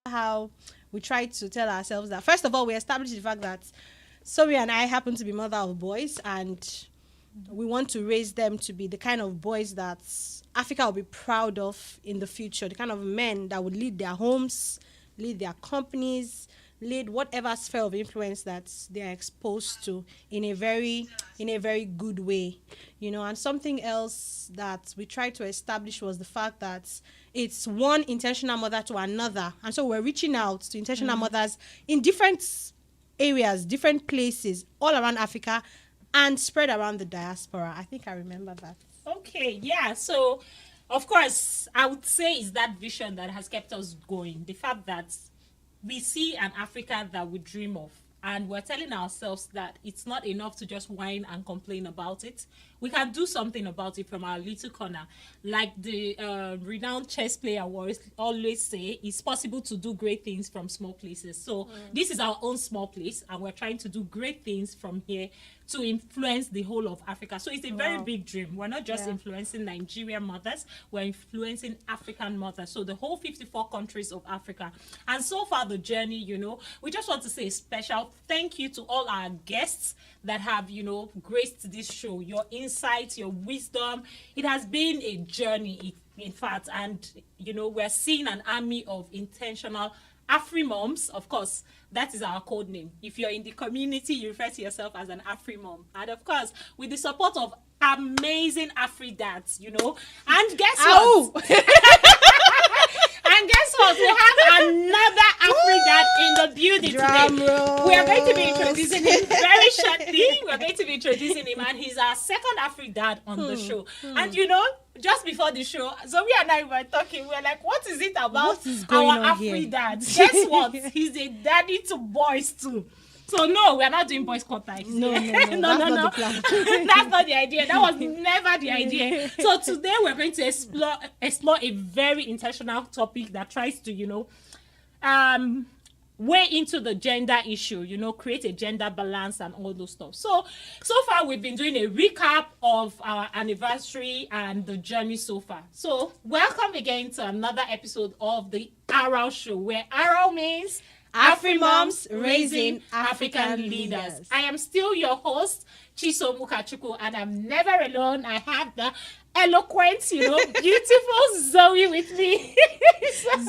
how we try to tell ourselves that, first of all, we establish the fact that Somi and I happen to be mother of boys, and we want to raise them to be the kind of boys that Africa will be proud of in the future, the kind of men that would lead their homes, lead their companies, lead whatever sphere of influence that they are exposed to in a very good way. And something else that we tried to establish was the fact that it's one intentional mother to another, and so we're reaching out to intentional mothers in different areas, different places all around Africa and spread around the diaspora. I think I remember that. Okay, yeah. So, of course, I would say it's that vision that has kept us going. The fact that we see an Africa that we dream of, and we're telling ourselves that it's not enough to just whine and complain about it. We can do something about it from our little corner. Like the renowned chess player always say, it's possible to do great things from small places. So this is our own small place, and we're trying to do great things from here to influence the whole of Africa. So it's a very big dream. We're not just influencing Nigerian mothers, we're influencing African mothers. So the whole 54 countries of Africa. And so far the journey, we just want to say a special thank you to all our guests that have, graced this show. Your insights, your wisdom. It has been a journey, in fact. And, we're seeing an army of intentional Afri-moms. Of course, that is our code name. If you're in the community, you refer to yourself as an Afri-mom. And of course, with the support of amazing Afri-dads, And guess what? And guess what? We have another Afri-dad in the building today. We are going to be introducing him very shortly. We're going to be introducing him, and he's our second Afri-dad on the show. And just before the show, Zoe and I were talking. We were like, what is it about our Afri-dad? Guess what? He's a daddy to boys too. So no, we're not doing boys club nights. No. That's not the plan. That's not the idea. That was never the idea. So today we're going to explore a very intentional topic that tries to, way into the gender issue, create a gender balance and all those stuff. So far we've been doing a recap of our anniversary and the journey so far. So welcome again to another episode of the A.R.A.L show, where A.R.A.L means Afri-moms raising African leaders. I am still your host, Chiso Mukachuku, and I'm never alone. I have the eloquent, beautiful Zoe with me.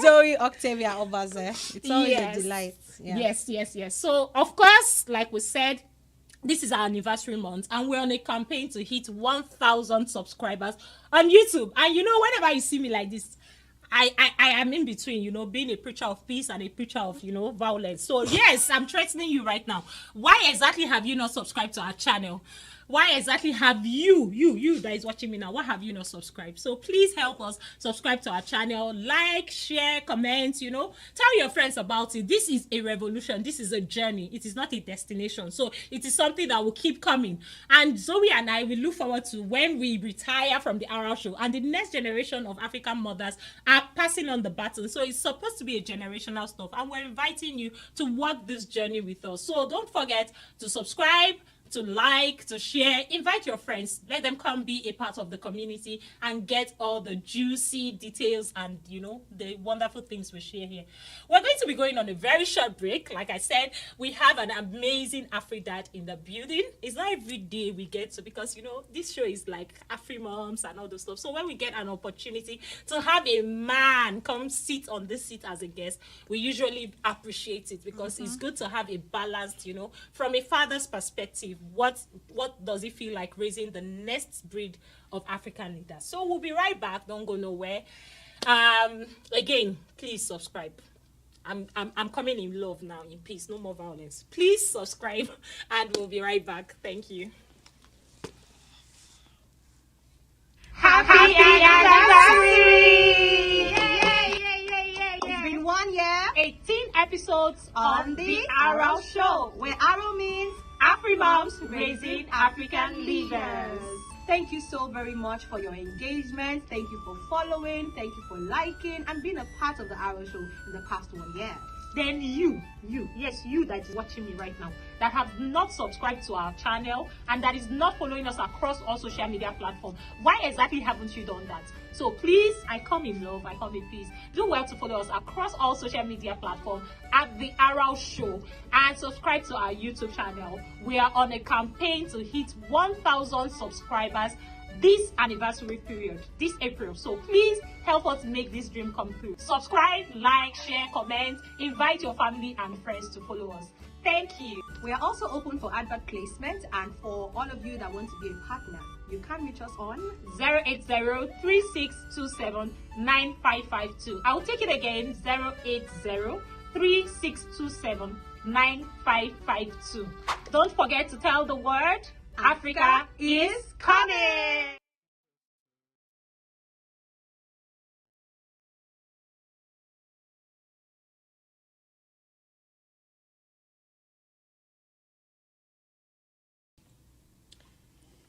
Zoe Octavia Obaze. It's always a delight. Yeah. Yes. So, of course, like we said, this is our anniversary month, and we're on a campaign to hit 1,000 subscribers on YouTube. And whenever you see me like this, I am in between, being a preacher of peace and a preacher of, violence. So, yes, I'm threatening you right now. Why exactly have you not subscribed to our channel? Why exactly have you that is watching me now, why have you not subscribed? So please help us subscribe to our channel, like, share, comment, tell your friends about it. This is a revolution. This is a journey. It is not a destination. So it is something that will keep coming. And Zoe and I will look forward to when we retire from the A.R.A.L show and the next generation of African mothers are passing on the baton. So it's supposed to be a generational stuff, and we're inviting you to walk this journey with us. So don't forget to subscribe, to like, to share, invite your friends, let them come be a part of the community and get all the juicy details and the wonderful things we share here. We're going to be going on a very short break. Like I said, we have an amazing Afri-dad in the building. It's not every day we get to, because this show is like Afri-moms and all those stuff. So when we get an opportunity to have a man come sit on this seat as a guest, we usually appreciate it, because it's good to have a balanced, from a father's perspective, what does it feel like raising the next breed of African leaders. So we'll be right back. Don't go nowhere. Again, please subscribe. I'm coming in love now, in peace, no more violence. Please subscribe, and we'll be right back. Thank you. Happy anniversary! It's been 1 year, 18 episodes on the A.R.A.L show, where A.R.A.L means Afri-moms raising African leaders. Thank you so very much for your engagement. Thank you for following. Thank you for liking and being a part of the A.R.A.L show in the past 1 year. then you that is watching me right now, that have not subscribed to our channel and that is not following us across all social media platforms, why exactly haven't you done that? So please, I come in love, I come in peace. Do well to follow us across all social media platforms at the A.R.A.L Show and subscribe to our YouTube channel. We are on a campaign to hit 1,000 subscribers this anniversary period, this April. So please help us make this dream come true. Subscribe, like, share, comment, invite your family and friends to follow us. Thank you. We are also open for advert placement, and for all of you that want to be a partner, you can reach us on 080-3627-9552. I'll take it again, 080-3627-9552. Don't forget to tell the word Africa is coming.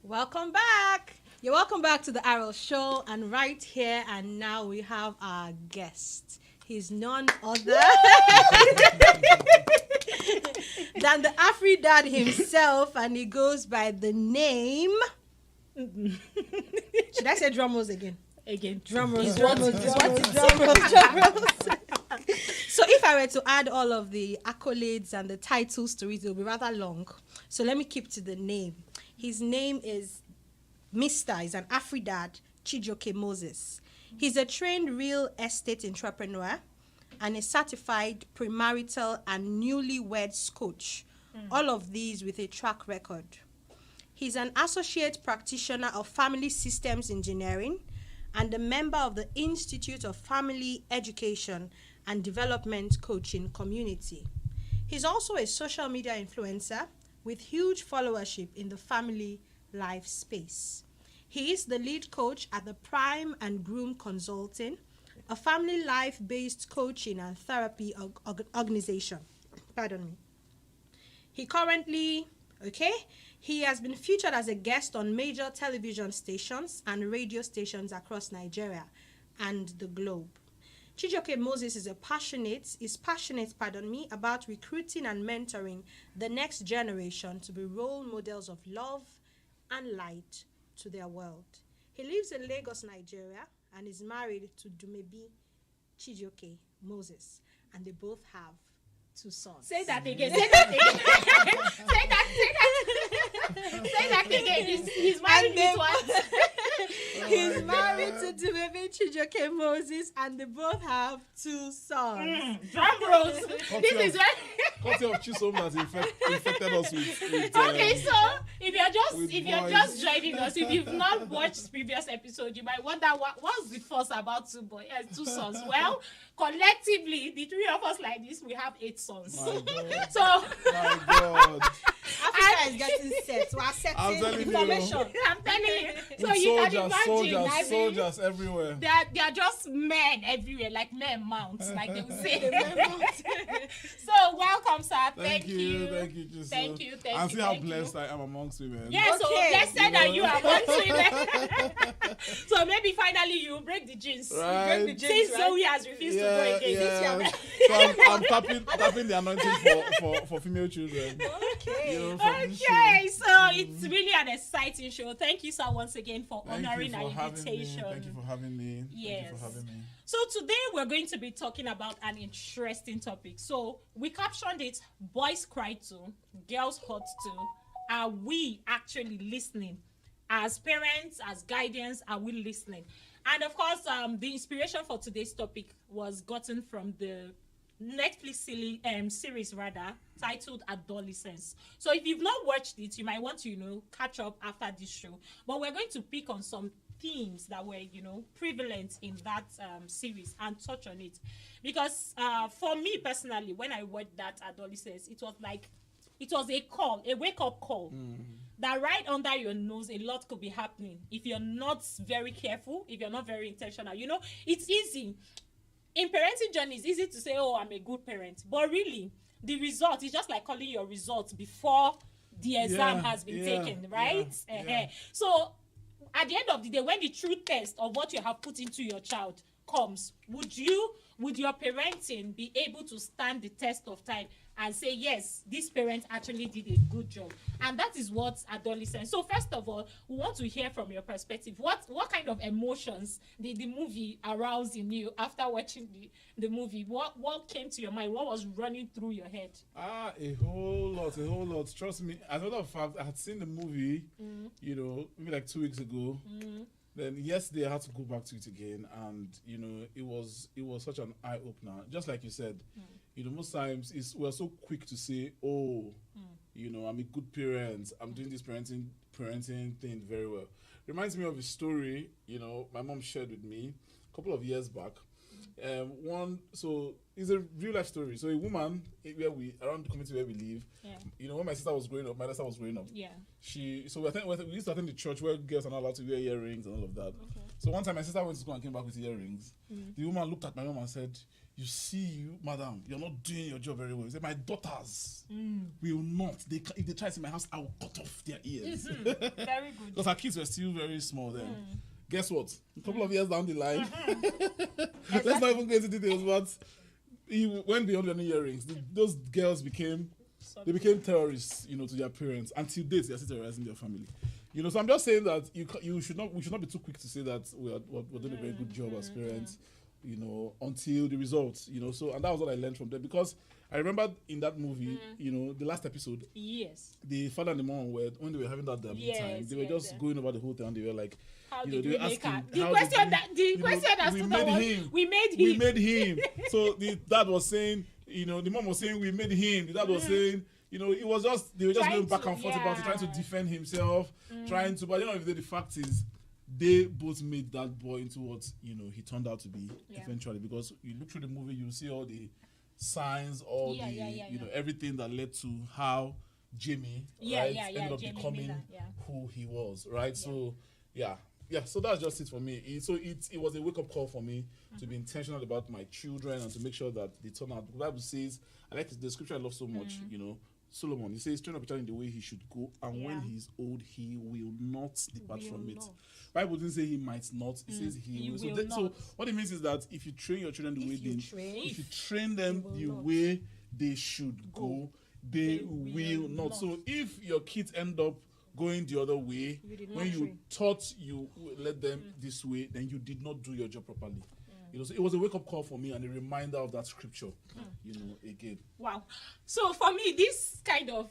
Welcome back. You're welcome back to the A.R.A.L Show, and right here and now we have our guest. He's none other than the Afridad himself, and he goes by the name. Should I say drum rolls again? Drum rolls. So if I were to add all of the accolades and the titles to it, it will be rather long. So let me keep to the name. His name is he's an Afridad Chijioke Moses. He's a trained real estate entrepreneur and a certified premarital and newlyweds coach. All of these with a track record. He's an associate practitioner of family systems engineering and a member of the Institute of Family Education and Development Coaching Community. He's also a social media influencer with huge followership in the family life space. He is the lead coach at the Prime and Groom Consulting, a family life-based coaching and therapy organization. Pardon me. He has been featured as a guest on major television stations and radio stations across Nigeria and the globe. Chijioke Moses is passionate about recruiting and mentoring the next generation to be role models of love and light to their world. He lives in Lagos, Nigeria, and is married to Dumebi Chijioke Moses, and they both have 2 sons. Say that again. Say that again. He's married to what? He's married to Dumebi Chijioke Moses, and they both have 2 sons. Drum rolls. This is very... Courtesy of Chisom has infected us with okay, so if you're just joining us, if you've not watched previous episode, you might wonder what's the fuss about 2 sons. Well, collectively, the 3 of us like this, we have 8 sons. My God. So my God. Africa is getting set. We are setting information. I'm telling you. So With you can imagine, soldiers everywhere. They are just men everywhere, like men mounts, like they would say. So welcome, sir. Thank you. Chisom. Thank you. And see how blessed I am amongst women. Yeah, so blessed are you amongst women. So maybe finally you break the jeans. Right. Since Zoe has refused to go again. Yeah. So I'm tapping the anointing for female children. Okay. Okay, so it's really an exciting show. Thank you, sir, once again for honoring our invitation. Thank you for having me. Yes. Thank you for having me. So today we're going to be talking about an interesting topic. So we captioned it, Boys Cry Too, Girls Hurt Too. Are we actually listening? As parents, as guardians, are we listening? And of course, the inspiration for today's topic was gotten from the Netflix series titled Adolescence. So if you've not watched it, you might want to catch up after this show. But we're going to pick on some themes that were prevalent in that series and touch on it, because for me personally, when I watched that Adolescence, it was a wake-up call. That right under your nose, a lot could be happening if you're not very careful, if you're not very intentional. It's easy in parenting journey, it's easy to say, oh, I'm a good parent, but really the result is just like calling your results before the exam has been taken, right? So at the end of the day, when the true test of what you have put into your child comes, would you would your parenting be able to stand the test of time and say, yes, this parent actually did a good job? And that is what adolescence. So first of all, we want to hear from your perspective. What kind of emotions did the movie arouse in you after watching the movie? What came to your mind? What was running through your head? A whole lot. Trust me. As a matter of fact, I had seen the movie, you know, maybe like 2 weeks ago. Then yesterday I had to go back to it again, and you know, it was such an eye opener. Just like you said, you know, most times we're so quick to say, oh, you know, I'm a good parent. I'm doing this parenting thing very well. Reminds me of a story, you know, my mom shared with me a couple of years back. So it's a real life story. So a woman around the community where we live, you know, when my sister was growing up, my sister was growing up. Yeah. We used to attend the church where girls are not allowed to wear earrings and all of that. Okay. So one time my sister went to school and came back with earrings. The woman looked at my mom and said, "You see, madam, you're not doing your job very well." She said, "My daughters will not. If they try to in my house, I will cut off their ears." Very good. Because our kids were still very small then. Guess what? A couple of years down the line, let's not even go into details, but he went beyond the earrings. Those girls became terrorists, you know, to their parents. Until date, they're still terrorizing their family. You know, so I'm just saying that we should not be too quick to say that we're doing a very good job as parents, you know, until the results, you know. So, and that was what I learned from them, because I remember in that movie, you know, the last episode, the father and the mom when they were having that time, they were just going over the whole thing, and they were like, how you know, did they were we make asking, her? The question that stood out was, we made him. So the dad was saying, you know, the mom was saying, we made him. The dad was saying, you know, it was just, they were just going back and forth about it, trying to defend himself, but at the end of the day, the fact is, they both made that boy into what, you know, he turned out to be eventually. Because you look through the movie, you see all the signs, you know, everything that led to how Jamie ended up becoming who he was, right? So so that's just it for me. It was a wake-up call for me to be intentional about my children and to make sure that they turn out. The Bible says, I like the scripture I love so much, you know, Solomon, he says, train up a child in the way he should go, and when he's old, he will not depart from it. Bible didn't say he might not, it says he will. So what it means is that if you train your children the way if you train them the way they should go, they will not. So if your kids end up going the other way, when you thought you led them this way, then you did not do your job properly. You know, so it was a wake-up call for me and a reminder of that scripture, you know, again. Wow. So for me, this kind of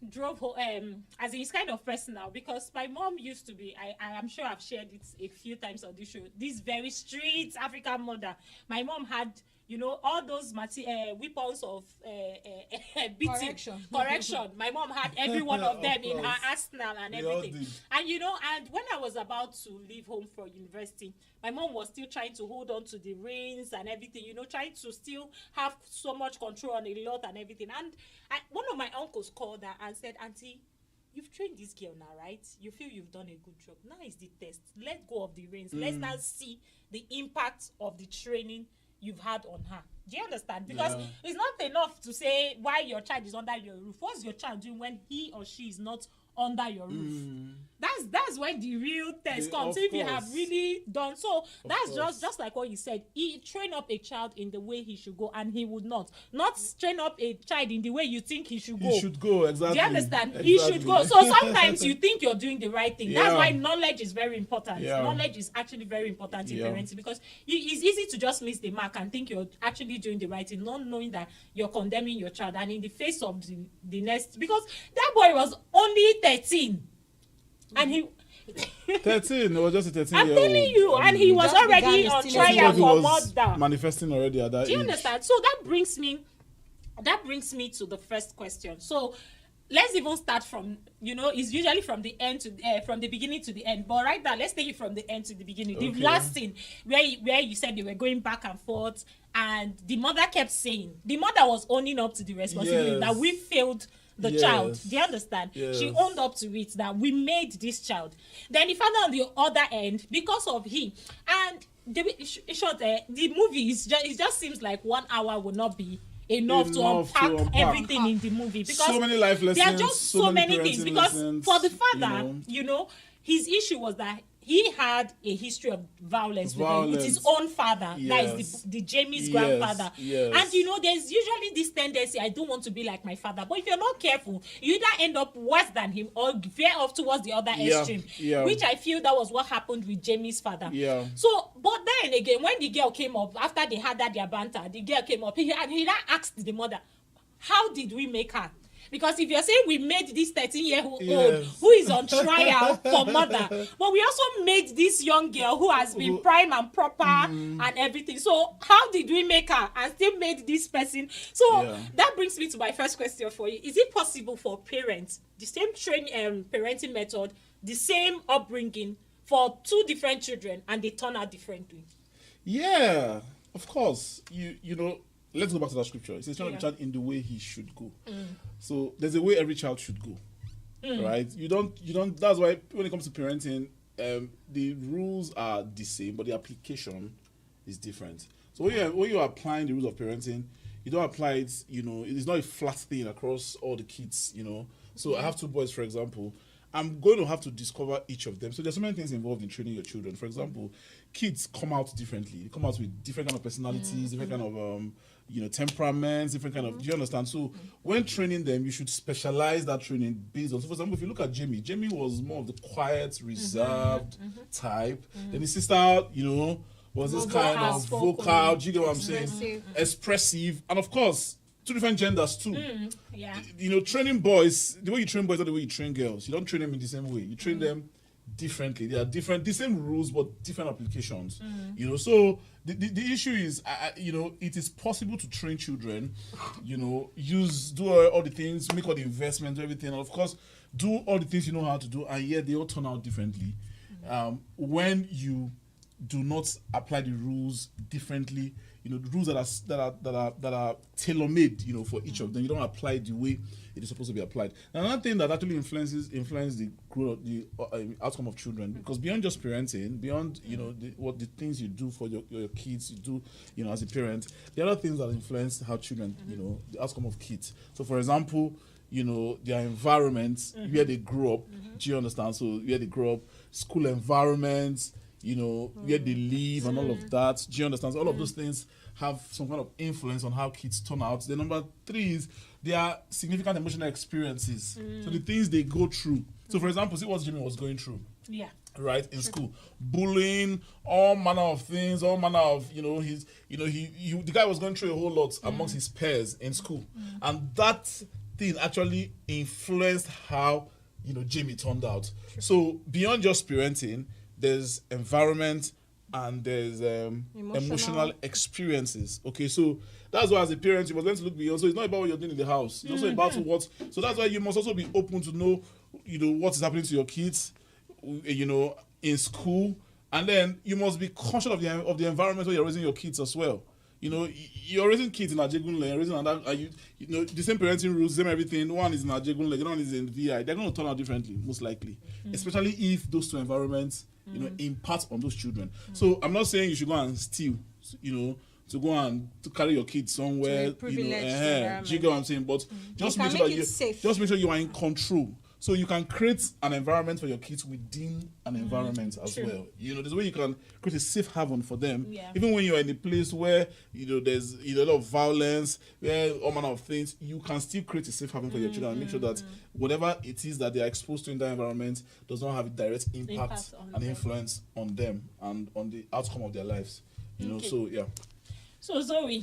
drove home, as it's kind of personal, because my mom used to be, I'm sure I've shared it a few times on this show, this very street African mother. My mom had, you know, all those weapons of beating. Correction. My mom had every one of them in her arsenal and everything. And, you know, and when I was about to leave home for university, my mom was still trying to hold on to the reins and everything, you know, trying to still have so much control on a lot and everything. And one of my uncles called her and said, "Auntie, you've trained this girl now, right? You feel you've done a good job. Now is the test. Let go of the reins. Let's now see the impact of the training you've had on her." Do you understand? Because it's not enough to say why your child is under your roof. What's your child doing when he or she is not under your roof? That's when the real test comes. If you have really done so, that's just like what you said. He train up a child in the way he should go, and he would not train up a child in the way you think he should go. He should go, exactly. Do you understand? Exactly. He should go. So sometimes you think you're doing the right thing. That's why knowledge is very important. Knowledge is actually very important in parenting, because it's easy to just miss the mark and think you're actually doing the right thing, not knowing that you're condemning your child. And in the face of the next, because that boy was only 13, and he 13, it was just a 13 I'm year old. telling you, and he was already on trial for murder. Manifesting already at that Do you age. understand? So that brings me to the first question. So let's even start from, you know, it's usually from the end to from the beginning to the end. But right now, let's take it from the end to the beginning. The last scene where you said they were going back and forth, and the mother kept saying, the mother was owning up to the responsibility that we failed the child. Do you understand? She owned up to it, that we made this child. Then the father on the other end, because of him, and the movie it just seems like 1 hour will not be enough to unpack everything in the movie, because so many life lessons, there are just so many things. Because lessons, for the father, you know, his issue was that he had a history of violence with his own father. Yes. That is the Jamie's Yes, grandfather. yes. And you know, there's usually this tendency, I don't want to be like my father. But if you're not careful, you either end up worse than him or veer off towards the other extreme. Yeah. Which I feel that was what happened with Jamie's father. Yeah. So, but then again, when the girl came up, after they had their banter, the girl came up, he now asked the mother, how did we make her? Because if you're saying we made this 13-year-old who is on trial for murder, but we also made this young girl who has been prime and proper and everything. So how did we make her and still made this person? So that brings me to my first question for you. Is it possible for parents, the same parenting method, the same upbringing for two different children and they turn out differently? Yeah, of course. You know, let's go back to that scripture. It says, train up your child in the way he should go. So there's a way every child should go, right? You don't. That's why when it comes to parenting, the rules are the same, but the application is different. So when you're applying the rules of parenting, you don't apply it. You know, it's not a flat thing across all the kids. You know, so I have two boys, for example. I'm going to have to discover each of them. So there's so many things involved in training your children. For example, kids come out differently. They come out with different kind of personalities, different kind of temperaments, different kind of. Do you understand? So when training them, you should specialize that training based on. So for example, if you look at Jamie was more of the quiet, reserved type. Then his sister, was this kind of vocal. Do you get what I'm saying? Expressive, and of course, two different genders too. Training boys, the way you train boys, not the way you train girls. You don't train them in the same way. You train them differently. They are different, the same rules but different applications. So the issue is, it is possible to train children. Do all the things, make all the investments, everything, and of course, do all the things you know how to do, and yet they all turn out differently. When you do not apply the rules differently, the rules that are tailor-made, for each of them. You don't apply it the way it is supposed to be applied. Now, another thing that actually influences the growth, the outcome of children, because beyond just parenting, beyond the things you do for your kids, you do as a parent, there are other things that influence how children, the outcome of kids. So, for example, their environment, where they grow up. Do you understand? So where they grow up, school environments, where they live and all of that. Do you understand? So all of those things have some kind of influence on how kids turn out. The number 3 is their significant emotional experiences. So the things they go through. So for example, see what Jimmy was going through. Yeah. Right, in school, bullying, all manner of things, all manner of the guy was going through a whole lot amongst his peers in school, and that thing actually influenced how Jamie turned out. So beyond just parenting, there's environment and there's emotional experiences. Okay, so that's why as a parent you must learn to look beyond. So it's not about what you're doing in the house. It's also about what. So that's why you must also be open to know, what is happening to your kids, in school, and then you must be conscious of the environment where you're raising your kids as well. You're raising kids in Ajegunle, you're raising the same parenting rules, same everything. One is in Ajegunle, the other one is in VI. They're going to turn out differently, most likely, especially if those two environments, impart on those children. So I'm not saying you should go and steal, to go and to carry your kids somewhere. Do you get what I'm saying? But just make sure you are in control. So you can create an environment for your kids within an environment as well. There's a way you can create a safe haven for them. Yeah. Even when you're in a place where there's a lot of violence, where all manner of things, you can still create a safe haven for your children and make sure that whatever it is that they are exposed to in that environment does not have a direct impact and influence on them and on the outcome of their lives. So yeah. So Zoe,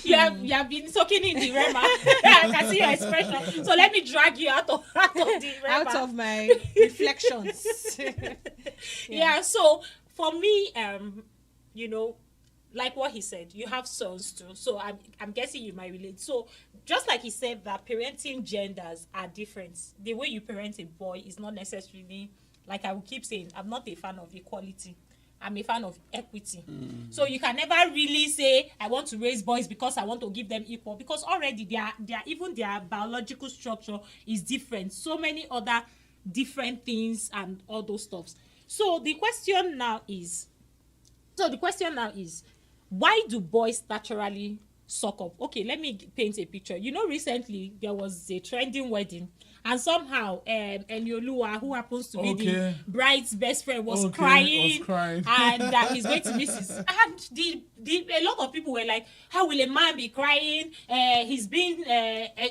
you have been soaking in the Rema. I can see your expression. So let me drag you out of the Rema. Out of my reflections. Yeah. So for me, like what he said, you have sons too. So I'm guessing you might relate. So just like he said that parenting genders are different. The way you parent a boy is not necessarily, like I will keep saying, I'm not a fan of equality. I'm a fan of equity. So you can never really say, I want to raise boys because I want to give them equal, because already their biological structure is different. So many other different things and all those stuffs. So the question now is, why do boys naturally suck up. Okay, let me paint a picture. You know, recently there was a trending wedding, and somehow Enyolua, who happens to be the bride's best friend, was crying and that he's going to miss his. And a lot of people were like, how will a man be crying? He's been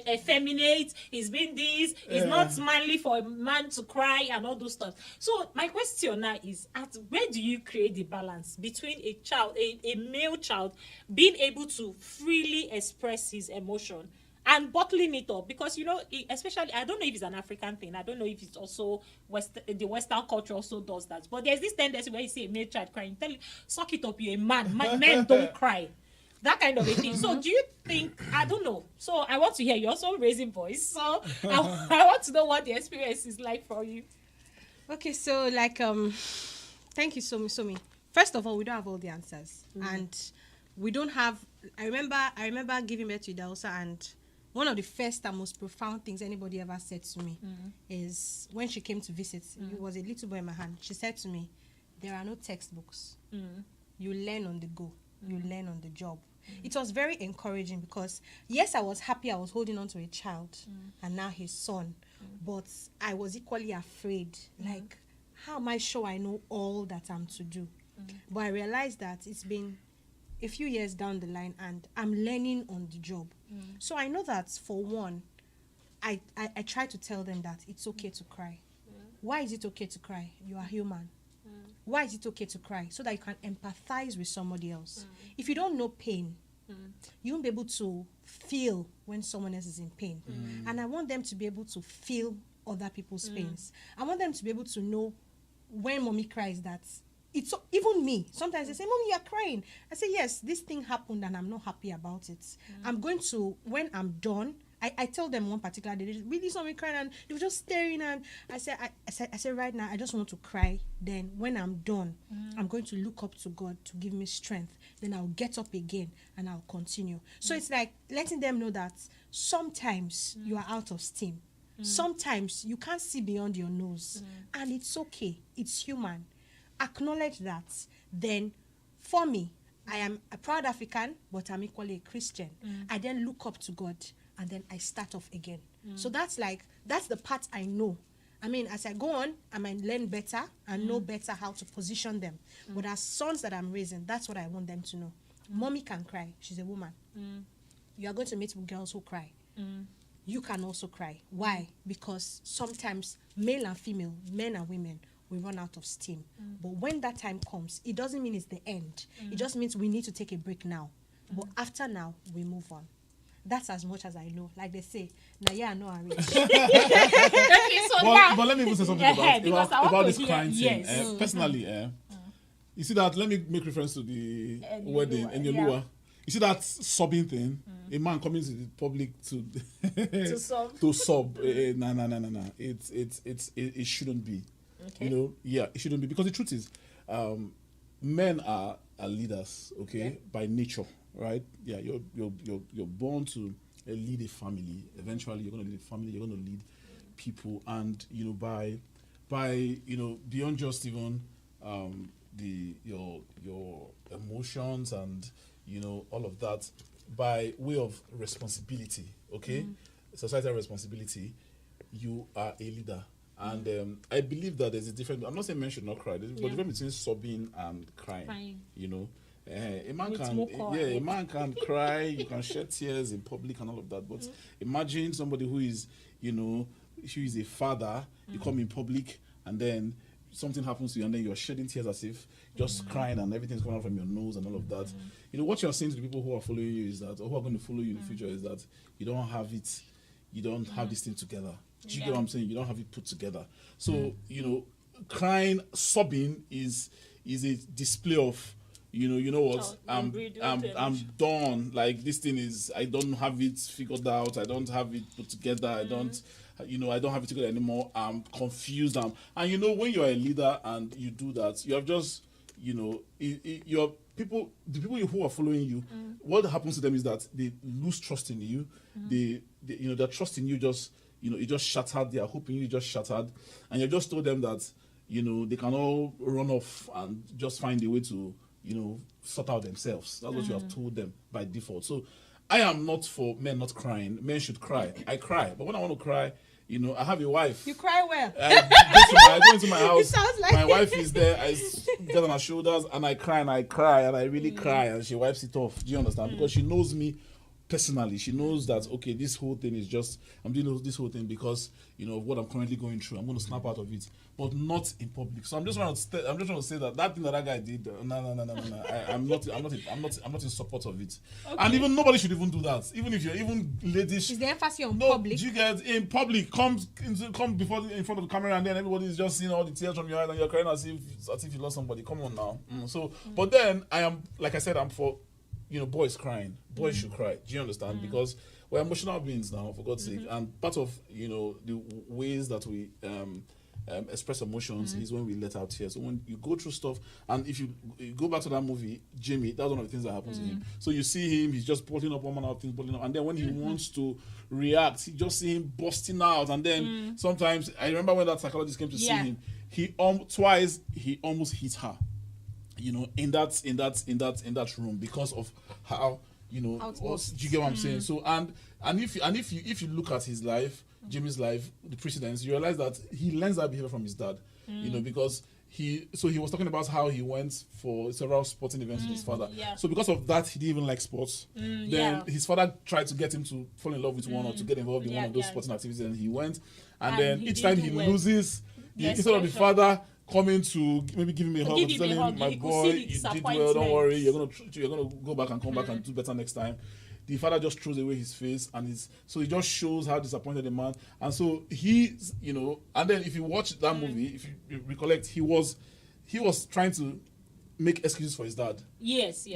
effeminate, he's been this, it's not manly for a man to cry and all those stuff. So my question now is, where do you create the balance between a child, a male child, being able to freely express his emotion and bottling it up? Because, you know, especially, I don't know if it's an African thing, I don't know if it's also the Western culture also does that, but there's this tendency where you see a male child crying, tell you, suck it up, you're a man, men don't cry, that kind of a thing. So do you think, I don't know, so I want to hear, you're also raising voice, so I want to know what the experience is like for you. Okay, so like thank you so much. First of all, we don't have all the answers, and we don't have. I remember giving birth to Idausa, and one of the first and most profound things anybody ever said to me is when she came to visit. It was a little boy in my hand. She said to me, "There are no textbooks. You learn on the go. You learn on the job." It was very encouraging because yes, I was happy I was holding on to a child and now his son, but I was equally afraid. Like, how am I sure I know all that I'm to do? But I realized that it's been a few years down the line and I'm learning on the job. So I know that for one, I try to tell them that it's okay to cry. Why is it okay to cry? You are human. Why is it okay to cry? So that you can empathize with somebody else. If you don't know pain, you won't be able to feel when someone else is in pain. And I want them to be able to feel other people's pains. I want them to be able to know when mommy cries that it's even me. Sometimes they say, "Mommy, you're crying." I say, "Yes, this thing happened and I'm not happy about it. I'm going to, when I'm done," I tell them one particular day, they really saw me crying and they were just staring, and I said, right now, I just want to cry. Then when I'm done, I'm going to look up to God to give me strength. Then I'll get up again and I'll continue. So it's like letting them know that sometimes you are out of steam. Sometimes you can't see beyond your nose. And it's okay. It's human. Acknowledge that. Then for me, I am a proud African, but I'm equally a Christian. I then look up to God. And then I start off again. So that's the part I know. I mean, as I go on, I might learn better and know better how to position them. But as sons that I'm raising, that's what I want them to know. Mommy can cry. She's a woman. You are going to meet girls who cry. You can also cry. Why? Because sometimes male and female, men and women, we run out of steam. But when that time comes, it doesn't mean it's the end. It just means we need to take a break now. But after now, we move on. That's as much as I know. Like they say, "Nah, yeah, I know I reach." Okay, so now, but let me even say something about this crying thing. Personally, you see that, let me make reference to the wedding in Yolua. You see that sobbing thing? A man coming to the public to sob. Nah. It shouldn't be. Okay. You know, it shouldn't be, because the truth is, men are leaders, by nature. Right? Yeah, you're born to lead a family. Eventually, you're going to lead a family. You're going to lead people, and you know, by you know, beyond just even your emotions and you know all of that, by way of responsibility. Societal responsibility. You are a leader, and I believe that there's a difference. I'm not saying men should not cry. There's a difference between sobbing and crying. You know. A man can cry, you can shed tears in public and all of that, but imagine somebody who is, you know, who is a father, you come in public and then something happens to you and then you're shedding tears as if just crying and everything's coming out from your nose and all of that. You know, what you're saying to the people who are following you is that, or who are going to follow you in the future, is that you don't have this thing together. Do you get what I'm saying? You don't have it put together. So, you know, crying, sobbing is a display of, you know what? I'm done. Like, this thing is, I don't have it figured out. I don't have it put together. I don't have it together anymore. I'm confused. And you know, when you're a leader and you do that, you have just, you know, the people who are following you, what happens to them is that they lose trust in you. They you know, their trust in you just, you know, it just shattered. Their hope in you just shattered. And you just told them that, you know, they can all run off and just find a way to, you know, sort out themselves. That's what you have told them by default. So I am not for men not crying. Men should cry. I cry, but when I want to cry, I have a wife. You cry well. I go into my house. sounds like My wife is there. I get on her shoulders and I cry and I really cry, and she wipes it off. Do you understand? Because she knows me personally. She knows that, okay, this whole thing is just, I'm doing this whole thing because of what I'm currently going through. I'm going to snap out of it, but not in public. So I'm just trying to say that thing that guy did. No. I'm not in support of it. Okay. And even nobody should even do that. Even if you're ladies. Is the emphasis on public? You get in public, come before in front of the camera, and then everybody is just seeing all the tears from your eyes, and you're crying as if you lost somebody. Come on now. But then I am, like I said, I'm for. Boys crying. Boys should cry. Do you understand? Because we're emotional beings now, for God's sake. And part of, the ways that we express emotions is when we let out tears. So when you go through stuff, and if you go back to that movie, Jimmy, that's one of the things that happened to him. So you see him, he's just bottling up one man out, and then when he wants to react, you just see him busting out. And then sometimes, I remember when that psychologist came to see him, he almost hit her. In that room, because of how do you get what I'm saying? So and if you look at his life, Jimmy's life, the precedents, you realize that he learns that behavior from his dad. Because he was talking about how he went for several sporting events with his father. So because of that, he didn't even like sports. Then his father tried to get him to fall in love with one or to get involved in one of those sporting activities, and he went. And then each time he loses, instead of the father coming to maybe give him a hug and telling him, my boy, you did well, don't worry, you're gonna go back and come back and do better next time. The father just throws away his face, and so he just shows how disappointed the man. And so and then if you watch that movie, if you recollect, he was trying to make excuses for his dad. Yes.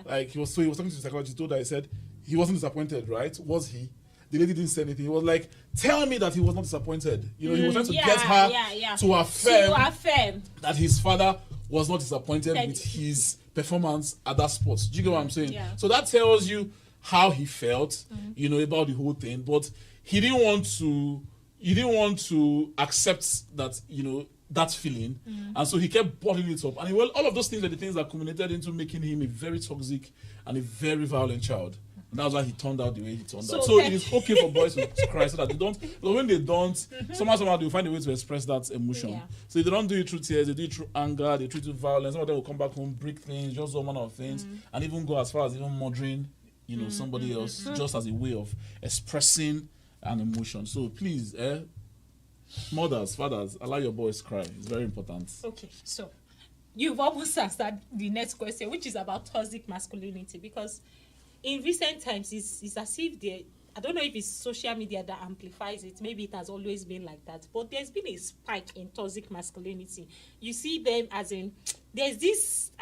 Like he was talking to the psychologist, told her, he said he wasn't disappointed, right? Was he? The lady didn't say anything. He was like, tell me that he was not disappointed. He was trying to get her to affirm that his father was not disappointed with his performance at that sport. Do you get what I'm saying? Yeah. So that tells you how he felt, about the whole thing. But he didn't want to accept that, that feeling. And so he kept bottling it up. And all of those things are the things that culminated into making him a very toxic and a very violent child. And that's why he turned out the way he turned out. So it is okay for boys to cry, so that they don't. But when they don't, somehow they'll find a way to express that emotion. Yeah. So if they don't do it through tears, they do it through anger, they do it through violence. Some of them will come back home, break things, just all manner of things, and even go as far as even murdering, somebody else, just as a way of expressing an emotion. So please, mothers, fathers, allow your boys cry. It's very important. Okay, so you've almost answered the next question, which is about toxic masculinity, because in recent times, it's as if I don't know if it's social media that amplifies it. Maybe it has always been like that. But there's been a spike in toxic masculinity. You see them as in, there's this,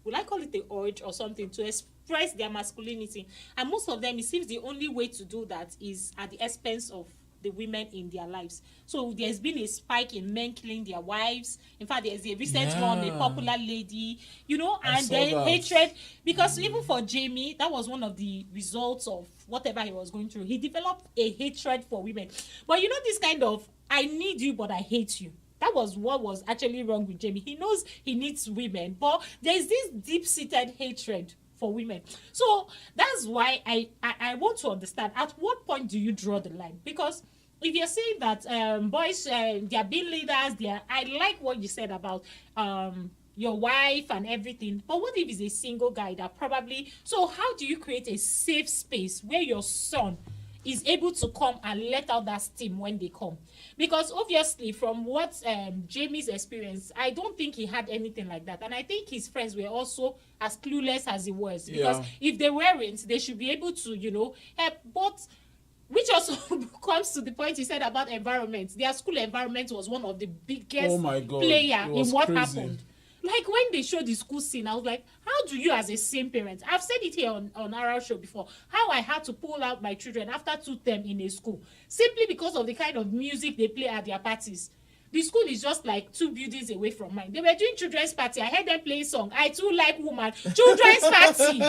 will I call it the urge or something, to express their masculinity. And most of them, it seems the only way to do that is at the expense of the women in their lives. So there's been a spike in men killing their wives. In fact, there's a recent one, a popular lady, and then hatred. Because even for Jamie, that was one of the results of whatever he was going through. He developed a hatred for women. But this kind of, I need you, but I hate you. That was what was actually wrong with Jamie. He knows he needs women, but there's this deep-seated hatred for women. So that's why I want to understand, at what point do you draw the line? Because if you're saying that boys, they are being leaders, I like what you said about your wife and everything, but what if he's a single guy that probably, so how do you create a safe space where your son is able to come and let out that steam when they come? Because obviously from what Jamie's experience, I don't think he had anything like that. And I think his friends were also as clueless as he was. Because if they weren't, they should be able to, help. But which also comes to the point you said about environment. Their school environment was one of the biggest player in what happened. Like when they showed the school scene, I was like, how do you as a same parent, I've said it here on A.R.A.L show before, how I had to pull out my children after 2 terms in a school, simply because of the kind of music they play at their parties. The school is just like 2 buildings away from mine. They were doing children's party. I heard them playing song. I too like woman. Children's party.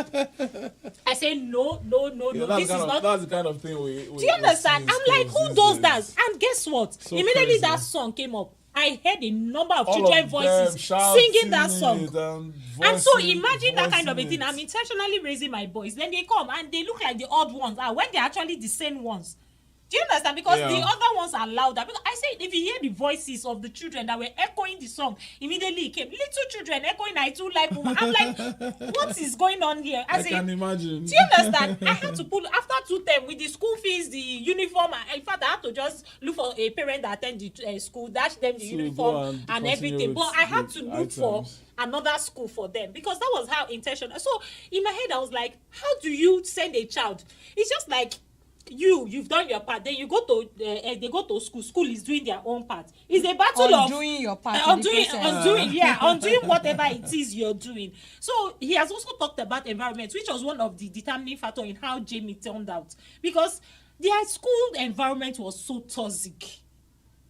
I said, no. This is not. That's the kind of thing we do you understand? I'm like, who does that? And guess what? Immediately that song came up. I heard a number of All children of voices them shouting singing that song. it And so voicing- imagine that kind of a voicing thing. it. I'm intentionally raising my boys. Then they come and they look like the odd ones. When they're actually the same ones. Do you understand? Because Yeah. the other ones are louder. Because I said, if you hear the voices of the children that were echoing the song, immediately it came. Little children echoing I too like woman. I'm like, what is going on here? I can imagine. Do you understand? I had to pull after 2 terms with the school fees, the uniform. In fact, I had to just look for a parent that attend the school, dash them the So uniform go and continue everything. with But I had the to look for items. another school for them because that was how intentional. So in my head, I was like, how do you send a child? It's just like you've done your part, then you go to they go to school is doing their own part. It's a battle of Undoing your part in the process. undoing whatever it is you're doing. So he has also talked about environment, which was one of the determining factor in how Jamie turned out, because their school environment was so toxic.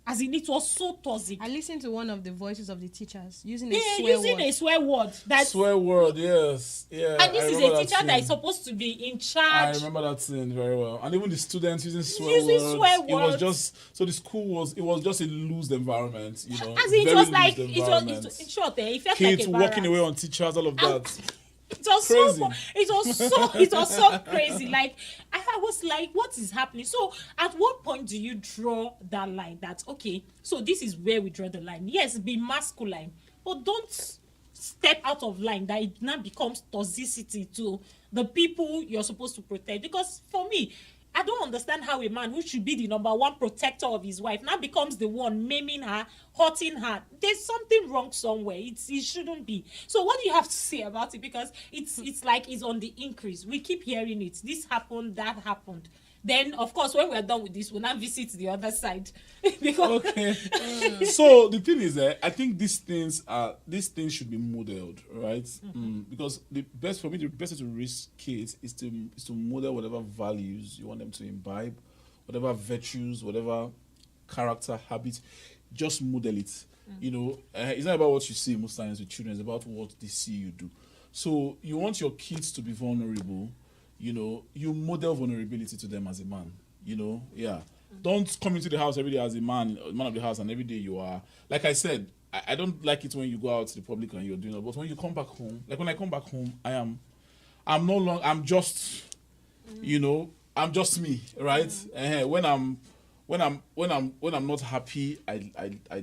As in, it was so toxic. I listened to one of the voices of the teachers using a Yeah, swear using word. a swear word. That's Swear word, yes. Yeah. and this I is remember a teacher that is scene. supposed to be in I charge. remember that scene very well. And even the students using swear Using words. swear It was words. just so the school was just a loose environment, you know. As in, it very was loose like environment. in short, it felt Kids like a walking barrack. away on teachers, all of that. It was Crazy. it was so crazy. Like I was like, what is happening? So at what point do you draw that line? That okay, so this is where we draw the line. Yes, be masculine, but don't step out of line that it now becomes toxicity to the people you're supposed to protect. Because for me, I don't understand how a man who should be the number one protector of his wife now becomes the one maiming her, hurting her. There's something wrong somewhere. It shouldn't be. So what do you have to say about it? Because it's like it's on the increase. We keep hearing it. This happened, that happened. Then, of course, when we're done with this, we'll now visit the other side. Because Okay. So the thing is, I think these things should be modeled, right? Because the best way to raise kids is to model whatever values you want them to imbibe, whatever virtues, whatever character, habits. Just model it. You know, it's not about what you see most times with children. It's about what they see you do. So you want your kids to be vulnerable. You know, you model vulnerability to them as a man. You know, yeah. Don't come into the house every day as a man of the house, and every day you are. Like I said, I don't like it when you go out to the public and you're doing it. But when you come back home, like when I come back home, I'm no longer. I'm just, you know, I'm just me, right? When I'm not happy, I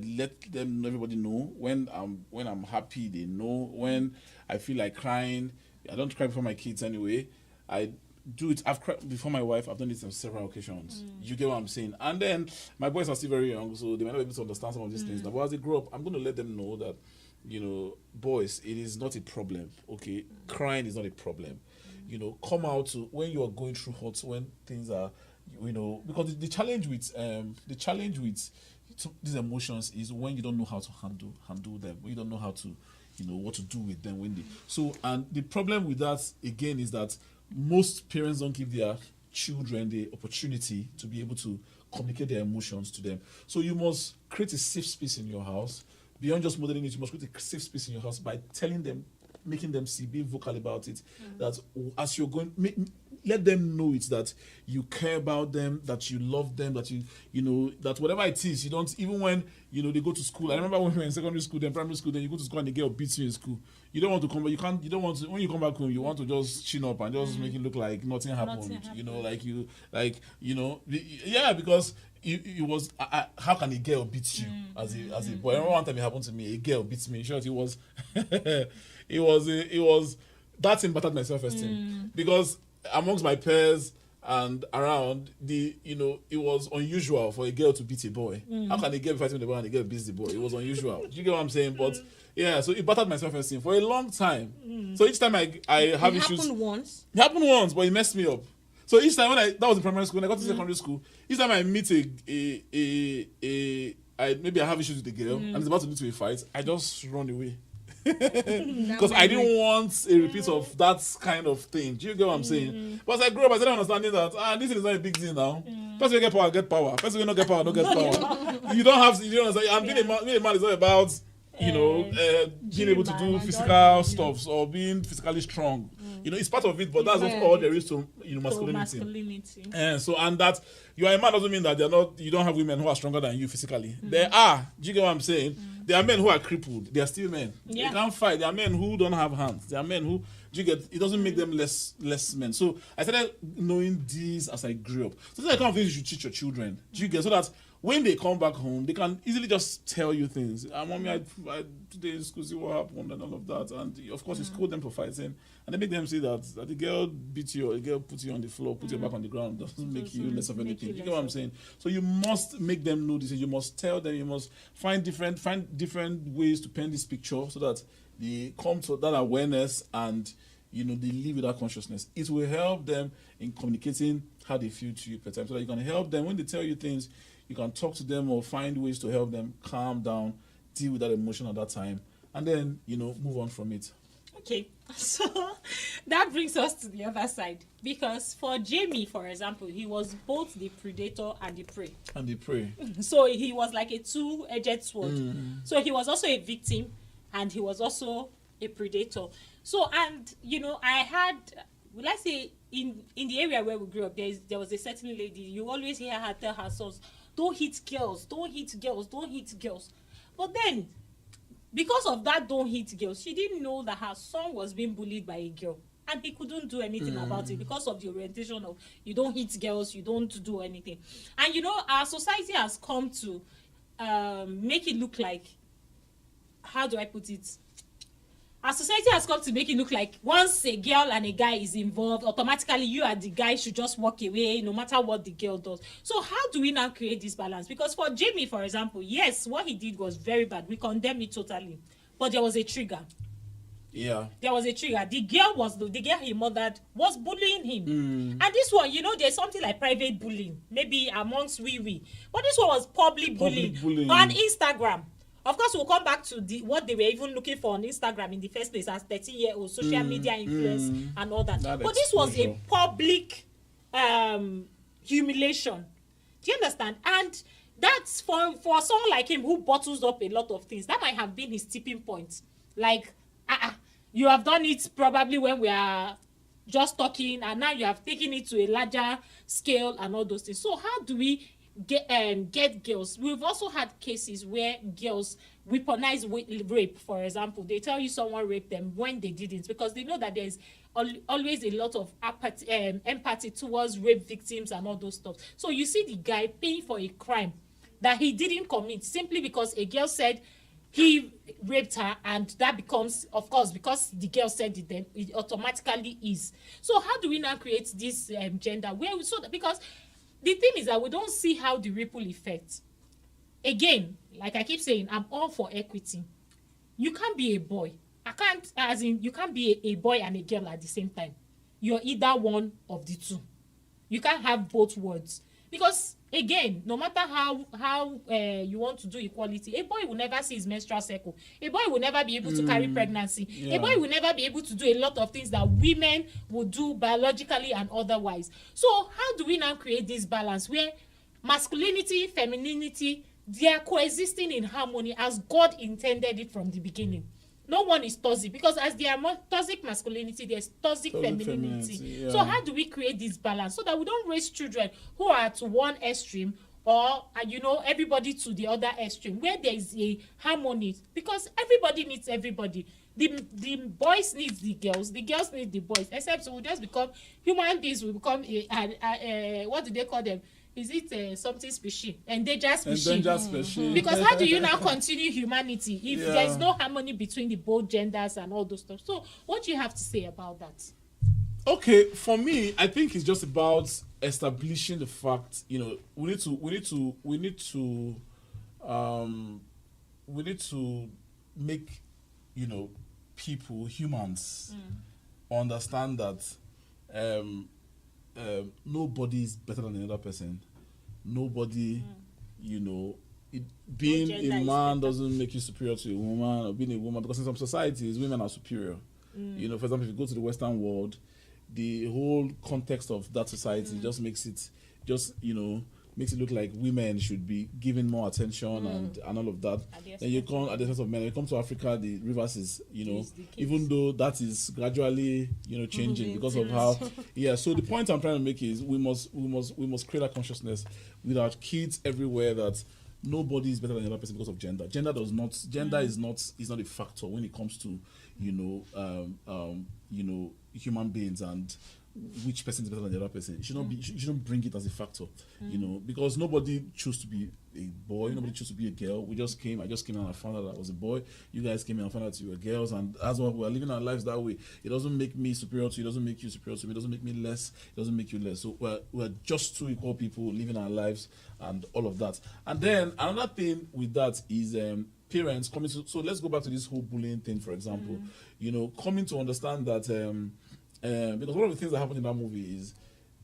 let them everybody know. When I'm happy, they know. When I feel like crying, I don't cry before my kids anyway. I do it. I've cried before my wife. I've done it on several occasions. You get what I'm saying? And then my boys are still very young, so they might not be able to understand some of these things. But as they grow up, I'm going to let them know that, you know, boys, it is not a problem. Okay, crying is not a problem. You know, come out to when you are going through hurts, when things are, you know, because the challenge with these emotions is when you don't know how to handle them. When you don't know how to, you know, what to do with them when they. So, and the problem with that again is that most parents don't give their children the opportunity to be able to communicate their emotions to them. So you must create a safe space in your house. Beyond just modeling it, you must create a safe space in your house by telling them, making them see, being vocal about it. That as you're going, let them know it, that you care about them, that you love them, that you know, that whatever it is, you don't, even when, you know, they go to school. I remember when we were in secondary school, then primary school, then you go to school and the girl beats you in school. You don't want to come back, you don't want to, when you come back home, you want to just chin up and just make it look like nothing happened. You know, because it was, how can a girl beat you as a boy? I remember one time it happened to me, a girl beats me. In short, it was, that thing battered my self-esteem. Because amongst my peers and around, it was unusual for a girl to beat a boy. How can a girl be fighting with a boy and a girl beats the boy? It was unusual. Do you get what I'm saying? But yeah, so it battered my self-esteem for a long time. So each time I have issues. It happened once, but it messed me up. So each time that was in primary school, when I got to secondary school, each time I meet maybe I have issues with a girl and it's about to lead to a fight, I just run away. Because I didn't want a repeat of that kind of thing. Do you get what I'm saying? But as I grew up, I started understanding that this is not a big deal now. First you get power, get power. First you not get power, don't get power. You don't understand. And being a man is not about being able to do physical stuff or being physically strong. You know, it's part of it, but that's not all there is to masculinity. And that you are a man doesn't mean that you don't have women who are stronger than you physically. There are, do you get what I'm saying? There are men who are crippled. They are still men. They can't fight. There are men who don't have hands. There are men who, do you get, it doesn't make them less men. So I started knowing this as I grew up. So these are the kind of things you should teach your children. Do you get, so that when they come back home, they can easily just tell you things. Mommy, I today in school, see what happened and all of that. And of course, you scold them for fighting. And they make them say that the girl beat you or the girl put you on the floor, put your back on the ground, doesn't make you less of anything. You get what I'm saying? So you must make them know this. You must tell them, you must find different ways to paint this picture so that they come to that awareness and, you know, they live with that consciousness. It will help them in communicating how they feel to you per time, so that you can help them when they tell you things. You can talk to them or find ways to help them calm down, deal with that emotion at that time, and then, you know, move on from it. Okay, so that brings us to the other side. Because for Jamie, for example, he was both the predator and the prey. So he was like a two-edged sword. So he was also a victim and he was also a predator. So, and, you know, I had, let's say, in the area where we grew up, there was a certain lady, you always hear her tell her sons, don't hit girls, don't hit girls, don't hit girls. But then, because of that don't hit girls, she didn't know that her son was being bullied by a girl. And he couldn't do anything about it because of the orientation of you don't hit girls, you don't do anything. And you know, our society has come to make it look like, how do I put it? Our society has come to make it look like once a girl and a guy is involved, automatically you and the guy should just walk away no matter what the girl does. So how do we now create this balance? Because for Jamie, for example, yes, what he did was very bad. We condemn it totally. But there was a trigger. Yeah. There was a trigger. The girl he mothered was bullying him. And this one, you know, there's something like private bullying, maybe amongst we. But this one was public bullying on Instagram. Of course, we'll come back to what they were even looking for on Instagram in the first place as 13-year-old social media influence and all that. But this was a public humiliation. Do you understand? And that's for someone like him who bottles up a lot of things. That might have been his tipping point. Like, you have done it probably when we are just talking, and now you have taken it to a larger scale and all those things. So how do we get girls? We've also had cases where girls weaponize rape, for example. They tell you someone raped them when they didn't, because they know that there's always a lot of empathy towards rape victims and all those stuff. So you see the guy paying for a crime that he didn't commit simply because a girl said he raped her, and that becomes, of course, because the girl said it, then it automatically is. So how do we now create this gender where because the thing is that we don't see how the ripple effect. Again, like I keep saying, I'm all for equity. You can't be a boy. You can't be a boy and a girl at the same time. You're either one of the two. You can't have both words. Because, again, no matter how you want to do equality, a boy will never see his menstrual cycle. A boy will never be able to carry pregnancy. Yeah. A boy will never be able to do a lot of things that women would do biologically and otherwise. So how do we now create this balance where masculinity, femininity, they are coexisting in harmony as God intended it from the beginning? No one is toxic, because as there are toxic masculinity, there's toxic femininity. Yeah. So how do we create this balance so that we don't raise children who are to one extreme or, everybody to the other extreme, where there is a harmony? Because everybody needs everybody. The boys need the girls need the boys, except we'll just become human beings. We become what do they call them? Is it something species? Endangered species. Because how do you now continue humanity if there's no harmony between the both genders and all those stuff? So what do you have to say about that? Okay, for me, I think it's just about establishing the fact, we need to make, people, humans, understand that nobody is better than another person. Nobody, being a man doesn't make you superior to a woman, or being a woman, because in some societies, women are superior. For example, if you go to the Western world, the whole context of that society just makes it, makes it look like women should be given more attention and all of that. Then you come at the sense of men. When you come to Africa, the reverse is, even though that is gradually, changing because of how. Yeah. So the point I'm trying to make is we must create a consciousness with our kids everywhere that nobody is better than the other person because of gender. Gender is not a factor when it comes to human beings and which person is better than the other person. You shouldn't bring it as a factor, because nobody chose to be a boy, nobody chose to be a girl. I just came and I found out I was a boy. You guys came in and found out you were girls, and as well, we're living our lives that way. It doesn't make me superior to you, it doesn't make you superior to me, it doesn't make me less, it doesn't make you less. So we're just two equal people living our lives and all of that. And then another thing with that is parents coming to, so let's go back to this whole bullying thing, for example. Coming to understand that because one of the things that happened in that movie is,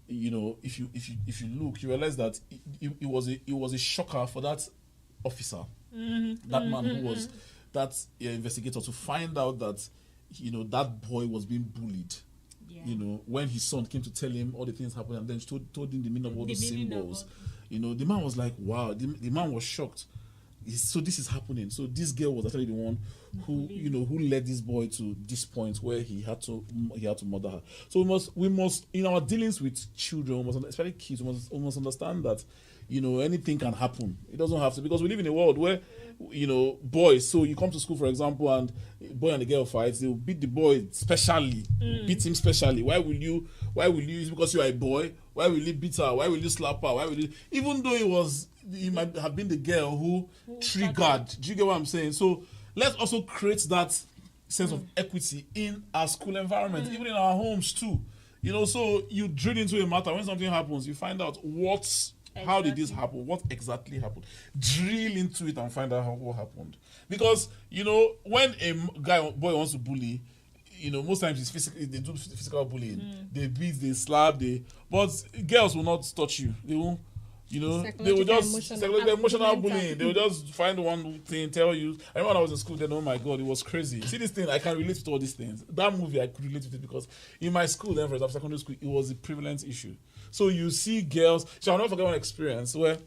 if you look, you realize that it was a shocker for that officer, that man who was that investigator, to find out that that boy was being bullied. When his son came to tell him all the things happened and then told him the meaning of all the symbols. The man was like, wow. The man was shocked. So this is happening. So this girl was actually the one who led this boy to this point where he had to murder her. So we must in our dealings with children, especially kids, we must understand that anything can happen. It doesn't have to, because we live in a world where boys. So you come to school, for example, and a boy and a girl fights. They will beat the boy specially, beat him specially. Why will you? It's because you are a boy. Why will you beat her? Why will you slap her? Why will you? Even though it might have been the girl who triggered. Do you get what I'm saying? So let's also create that sense of equity in our school environment, even in our homes too. So you drill into a matter. When something happens, you find out how did this happen? What exactly happened? Drill into it and find out what happened. Because when a boy wants to bully, most times they do physical bullying. They beat, they slap, but girls will not touch you. They won't. They will just emotional bullying. They will just find one thing, tell you. I remember when I was in school then, oh my God, it was crazy. See this thing, I can relate to all these things. That movie, I could relate to it because in my school then, for example, secondary school, it was a prevalent issue. So you see girls. So I'll never forget one experience where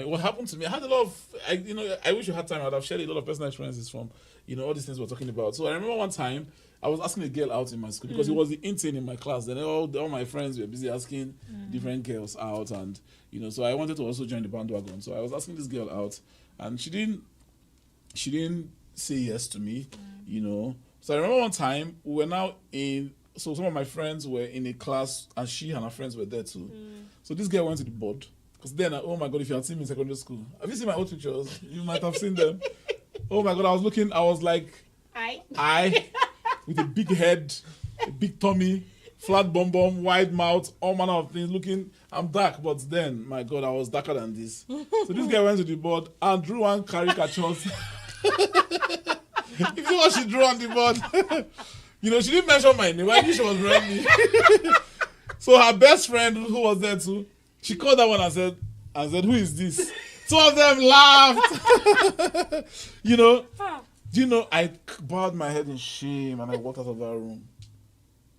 what happened to me. I had a lot of, I wish you had time. I'd have shared a lot of personal experiences from, all these things we're talking about. So I remember one time I was asking a girl out in my school because it was the intern in my class. Then all my friends were busy asking different girls out, and so I wanted to also join the bandwagon. So I was asking this girl out, and she didn't say yes to me. So I remember one time we were now in. So some of my friends were in a class, and she and her friends were there too. So this girl went to the board. Because then, oh my God, if you had seen me in secondary school, have you seen my old pictures? You might have seen them. Oh my God, I was like, I, with a big head, a big tummy, flat bum bum, wide mouth, all manner of things, looking, I'm dark, but then, my God, I was darker than this. So this girl went to the board and drew one caricature. You see what she drew on the board? She didn't mention my name. I knew she was around me. So her best friend, who was there too, she called that one and said, who is this? Two of them laughed. I bowed my head in shame and I walked out of that room.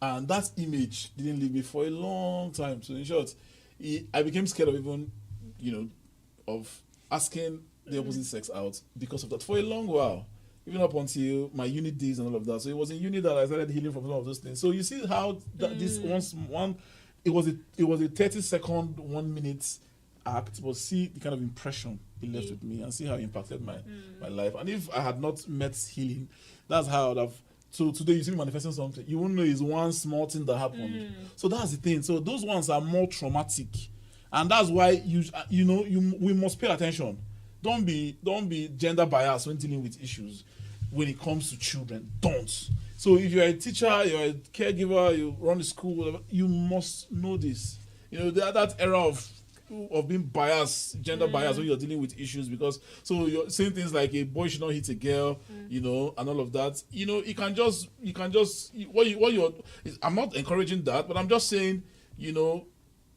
And that image didn't leave me for a long time. So in short, I became scared of even, of asking the opposite sex out because of that for a long while. Even up until my uni days and all of that. So it was in uni that I started healing from some of those things. So you see how this it was a 30-second, 1 minute act, but see the kind of impression it left with me and see how it impacted my life. And if I had not met healing, that's how I would have. So today you see me manifesting something, you won't know it's one small thing that happened. So that's the thing. So those ones are more traumatic, and that's why we must pay attention. Don't be gender biased when dealing with issues when it comes to children. Don't. So if you're a teacher, you're a caregiver, you run the school, whatever, you must know this. That era of being biased, gender biased when you're dealing with issues, because so you're saying things like a boy should not hit a girl, and all of that. You can just I'm not encouraging that, but I'm just saying,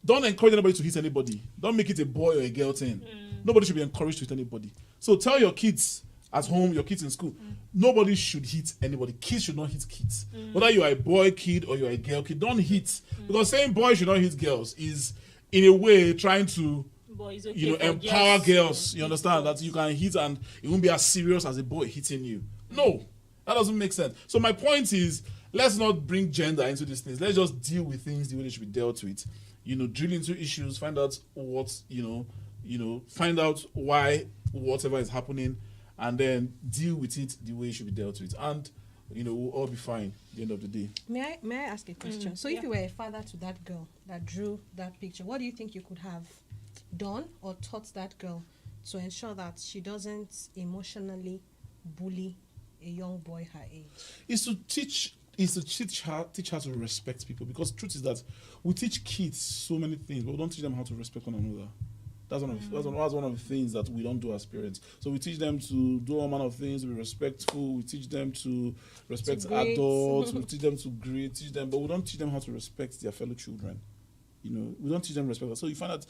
don't encourage anybody to hit anybody. Don't make it a boy or a girl thing. Nobody should be encouraged to hit anybody. So tell your kids at home, your kids in school, nobody should hit anybody. Kids should not hit kids. Whether you are a boy kid or you're a girl kid, don't hit. Because saying boys should not hit girls is, in a way, trying to But it's okay you know, for empower girls. You hit understand boys. that you can hit and it won't be as serious as a boy hitting you. No, that doesn't make sense. So my point is, let's not bring gender into these things. Let's just deal with things the way they should be dealt with. You know, drill into issues, find out what, find out why whatever is happening, and then deal with it the way it should be dealt with. And, we'll all be fine at the end of the day. May I ask a question? So if you were a father to that girl that drew that picture, what do you think you could have done or taught that girl to ensure that she doesn't emotionally bully a young boy her age? Is to teach her to respect people, because truth is that we teach kids so many things, but we don't teach them how to respect one another. That's one of the things that we don't do as parents. So we teach them to do all manner of things, be respectful, we teach them to respect adults, we teach them to greet, but we don't teach them how to respect their fellow children. We don't teach them respect. So you find out,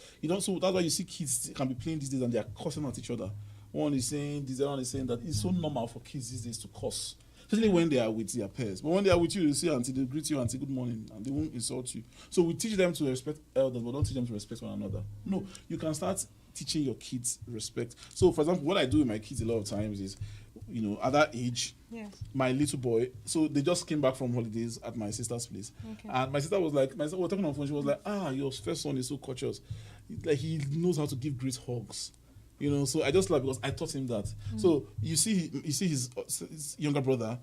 so that's why you see kids can be playing these days and they are cursing at each other. One is saying this, the other one is saying that. It's so normal for kids these days to curse. Especially when they are with their peers. But when they are with you, you see auntie, they greet you, auntie, good morning, and they won't insult you. So we teach them to respect elders, but don't teach them to respect one another. No, you can start teaching your kids respect. So, for example, what I do with my kids a lot of times is, at that age, Yes. my little boy, so they just came back from holidays at my sister's place. Okay. And my sister was like, we were talking on the phone, she was like, your first son is so courteous. Like, he knows how to give great hugs. So I just laugh because I taught him that. So you see his younger brother,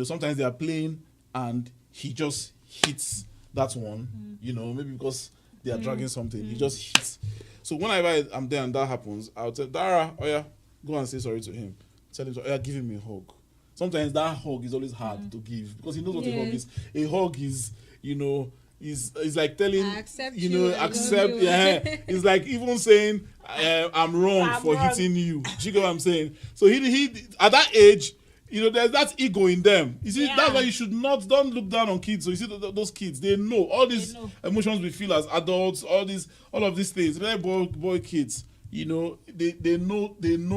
sometimes they are playing and he just hits that one, maybe because they are dragging something. He just hits. So whenever I'm there and that happens, I'll tell Dara, oh yeah, go and say sorry to him. Tell him, oh yeah, give him a hug. Sometimes that hug is always hard to give because he knows what a hug is. A hug is, is like telling, accept accept, you. yeah. It's like even saying, I'm wrong for hitting you. Do you get what I'm saying? So he at that age, there's that ego in them. You see, that's why you should don't look down on kids. So you see those kids, they know all these emotions we feel as adults, all of these things. They're boy kids. They know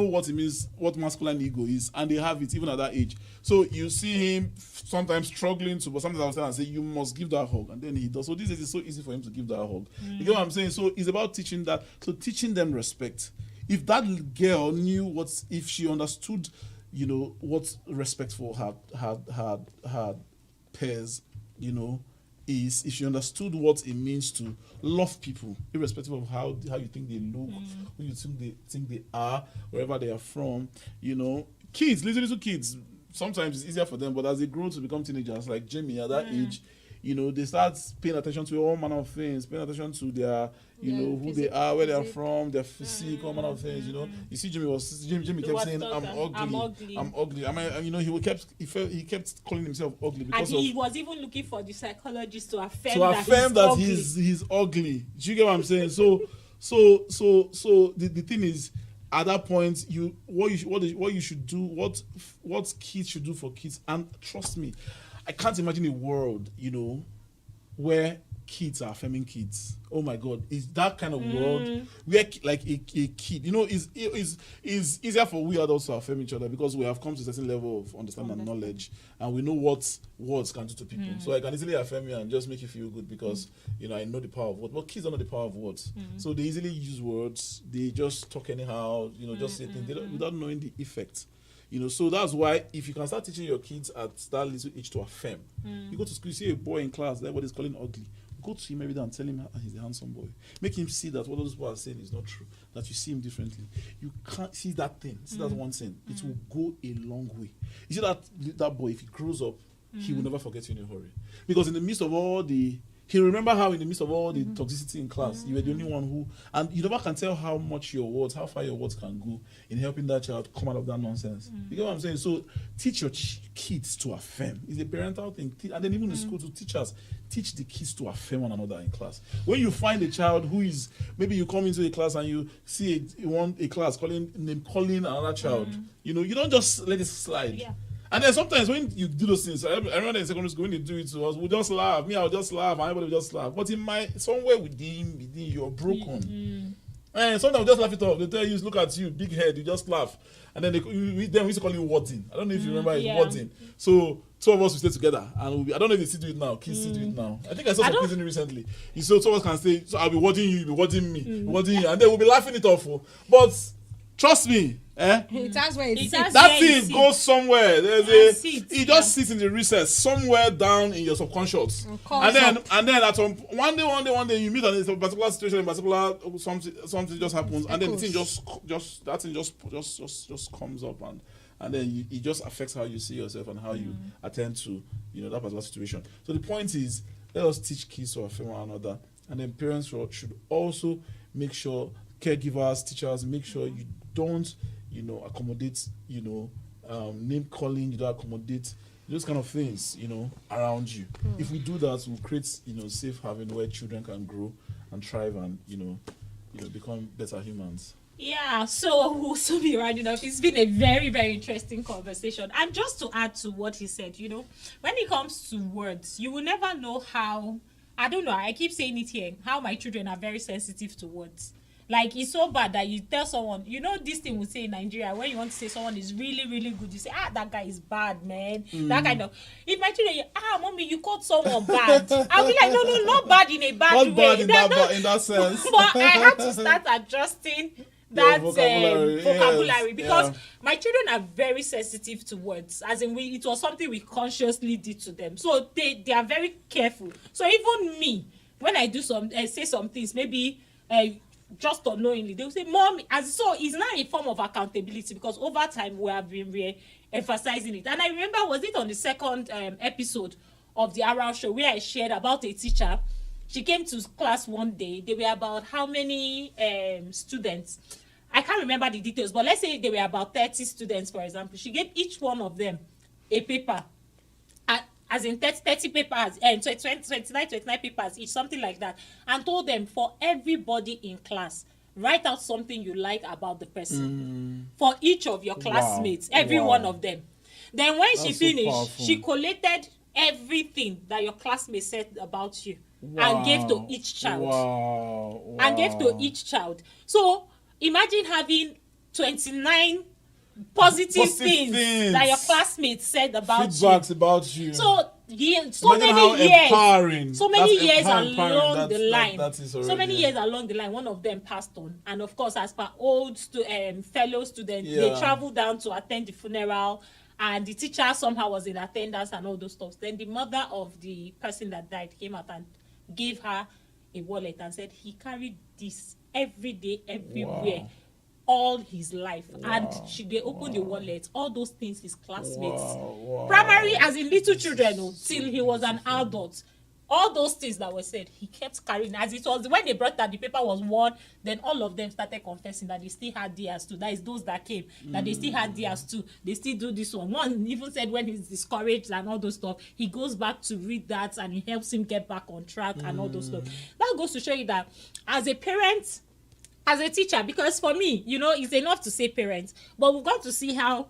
what it means, what masculine ego is, and they have it even at that age. So you see him sometimes struggling to, but sometimes I'll tell and say, you must give that hug, and then he does. So this is so easy for him to give that hug. You get what I'm saying? So it's about teaching that. So teaching them respect. If that girl knew if she understood, what respect for her peers, is, if she understood what it means to love people, irrespective of how you think they look, who you think they are, wherever they are from, kids, little kids, sometimes it's easier for them, but as they grow to become teenagers, like Jamie at that age, they start paying attention to all manner of things, paying attention to their, who they are, where they are from, their physique, all manner of things, You see, Jimmy kept saying, I'm ugly. He kept calling himself ugly because and he was even looking for the psychologist to affirm that he's ugly. Do you get what I'm saying? So the thing is, at that point, what you should do, what kids should do for kids, and trust me, I can't imagine a world, where kids are affirming kids. Oh my God, is that kind of world where like a kid, is easier for we adults to affirm each other because we have come to a certain level of understanding and knowledge, and we know what words can do to people. So I can easily affirm you and just make you feel good because I know the power of words. But kids don't know the power of words, so they easily use words. They just talk anyhow, just say things without knowing the effect. So that's why if you can start teaching your kids at that little age to affirm, you go to school, you see a boy in class, that what is calling ugly. Go to him every day and tell him he's a handsome boy. Make him see that what those people are saying is not true, that you see him differently. You can't see that thing, see that one thing. It will go a long way. You see that boy, if he grows up, he will never forget you in a hurry. Because in the midst of all he'll remember how in the midst of all the toxicity in class, you were the only one who, and you never can tell how far your words can go in helping that child come out of that nonsense. You get what I'm saying? So teach your kids to affirm. It's a parental thing. And then even in school, to teachers, teach the kids to affirm one another in class. When you find a child who is, maybe you come into a class and you see a class calling another child, you don't just let it slide. Yeah. And then sometimes when you do those things, I remember in secondary school when they do it to us, we'll just laugh. I'll just laugh, and everybody will just laugh. But somewhere within you're broken. And sometimes we just laugh it off. They tell you, look at you, big head, you just laugh. And then we used to call it wadding. I don't know if you remember it, wadding. So 2 of us will stay together, and I don't know if they still do it now. Kids still do it now. I think I saw some kids in it recently. So 2 of us can stay. So I'll be wadding you, you'll be wadding me, wadding you, and then we'll be laughing it off. But trust me, that's where that thing goes somewhere. It just sits in the recess somewhere down in your subconscious, and then at one day you meet on a particular situation, a particular something just happens, and then the thing just comes up, and then it just affects how you see yourself and how you attend to that particular situation. So the point is, let us teach kids to affirm one another, and then parents should also make sure, caregivers, teachers, make sure you don't accommodate name calling, you don't accommodate those kind of things around you. If we do that, we'll create safe haven where children can grow and thrive and become better humans. Yeah, so we'll soon be rounding up. It's been a very, very interesting conversation. And just to add to what he said, when it comes to words, you will never know how, I don't know, I keep saying it here, how my children are very sensitive to words. Like, it's so bad that you tell someone, this thing we say in Nigeria, when you want to say someone is really, really good, you say, that guy is bad, man. That kind of. If my children, mommy, you called someone bad. I'll be like, no, not bad in a bad way. Not bad in that sense. But I had to start adjusting that vocabulary because my children are very sensitive to words, as in it was something we consciously did to them, so they are very careful. So even me, when I do say some things, maybe just unknowingly, they will say, Mom, so it's not a form of accountability, because over time we have been emphasizing it. And I remember, was it on the second episode of the A.R.A.L show, where I shared about a teacher. She came to class one day. They were about how many students? I can't remember the details, but let's say they were about 30 students, for example. She gave each one of them a paper, as in 30 papers, 29 papers each, something like that, and told them, for everybody in class, write out something you like about the person for each of your classmates, every one of them. Then when she finished, she collated everything that your classmates said about you and gave to each child. And gave to each child. So imagine having 29 positive things that your classmates said about feedbacks about you. So many years along the line, one of them passed on, and of course, as per fellow students, they traveled down to attend the funeral, and the teacher somehow was in attendance and all those stuff. Then the mother of the person that died came out and gave her a wallet and said he carried this every day, everywhere, all his life. And they opened the wallet, all those things his classmates, primary as in little children, till he was an adult, all those things that were said, he kept carrying. As it was when they brought that the paper was worn, then all of them started confessing that they still had theirs too. That is those that came, that they still had theirs too. They still do this one. One even said when he's discouraged and all those stuff, he goes back to read that and it helps him get back on track and all those stuff. That goes to show you that as a parent, as a teacher, because for me, it's enough to say parents, but we've got to see how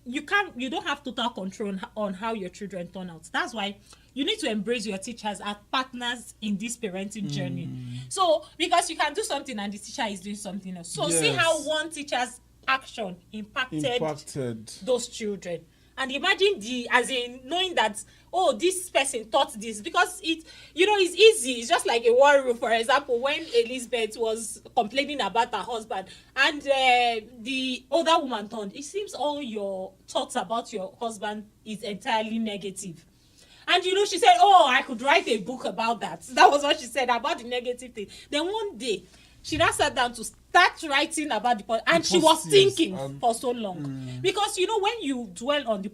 you don't have total control on how your children turn out. That's why you need to embrace your teachers as partners in this parenting journey. So, because you can do something and the teacher is doing something else. So, see how one teacher's action impacted those children. And imagine knowing that, this person taught this, because it's easy. It's just like a war room, for example, when Elizabeth was complaining about her husband and the older woman turned, it seems all your thoughts about your husband is entirely negative. And she said, I could write a book about that. That was what she said about the negative thing. Then one day, she now sat down to start writing about and she was thinking for so long. Because when you dwell on the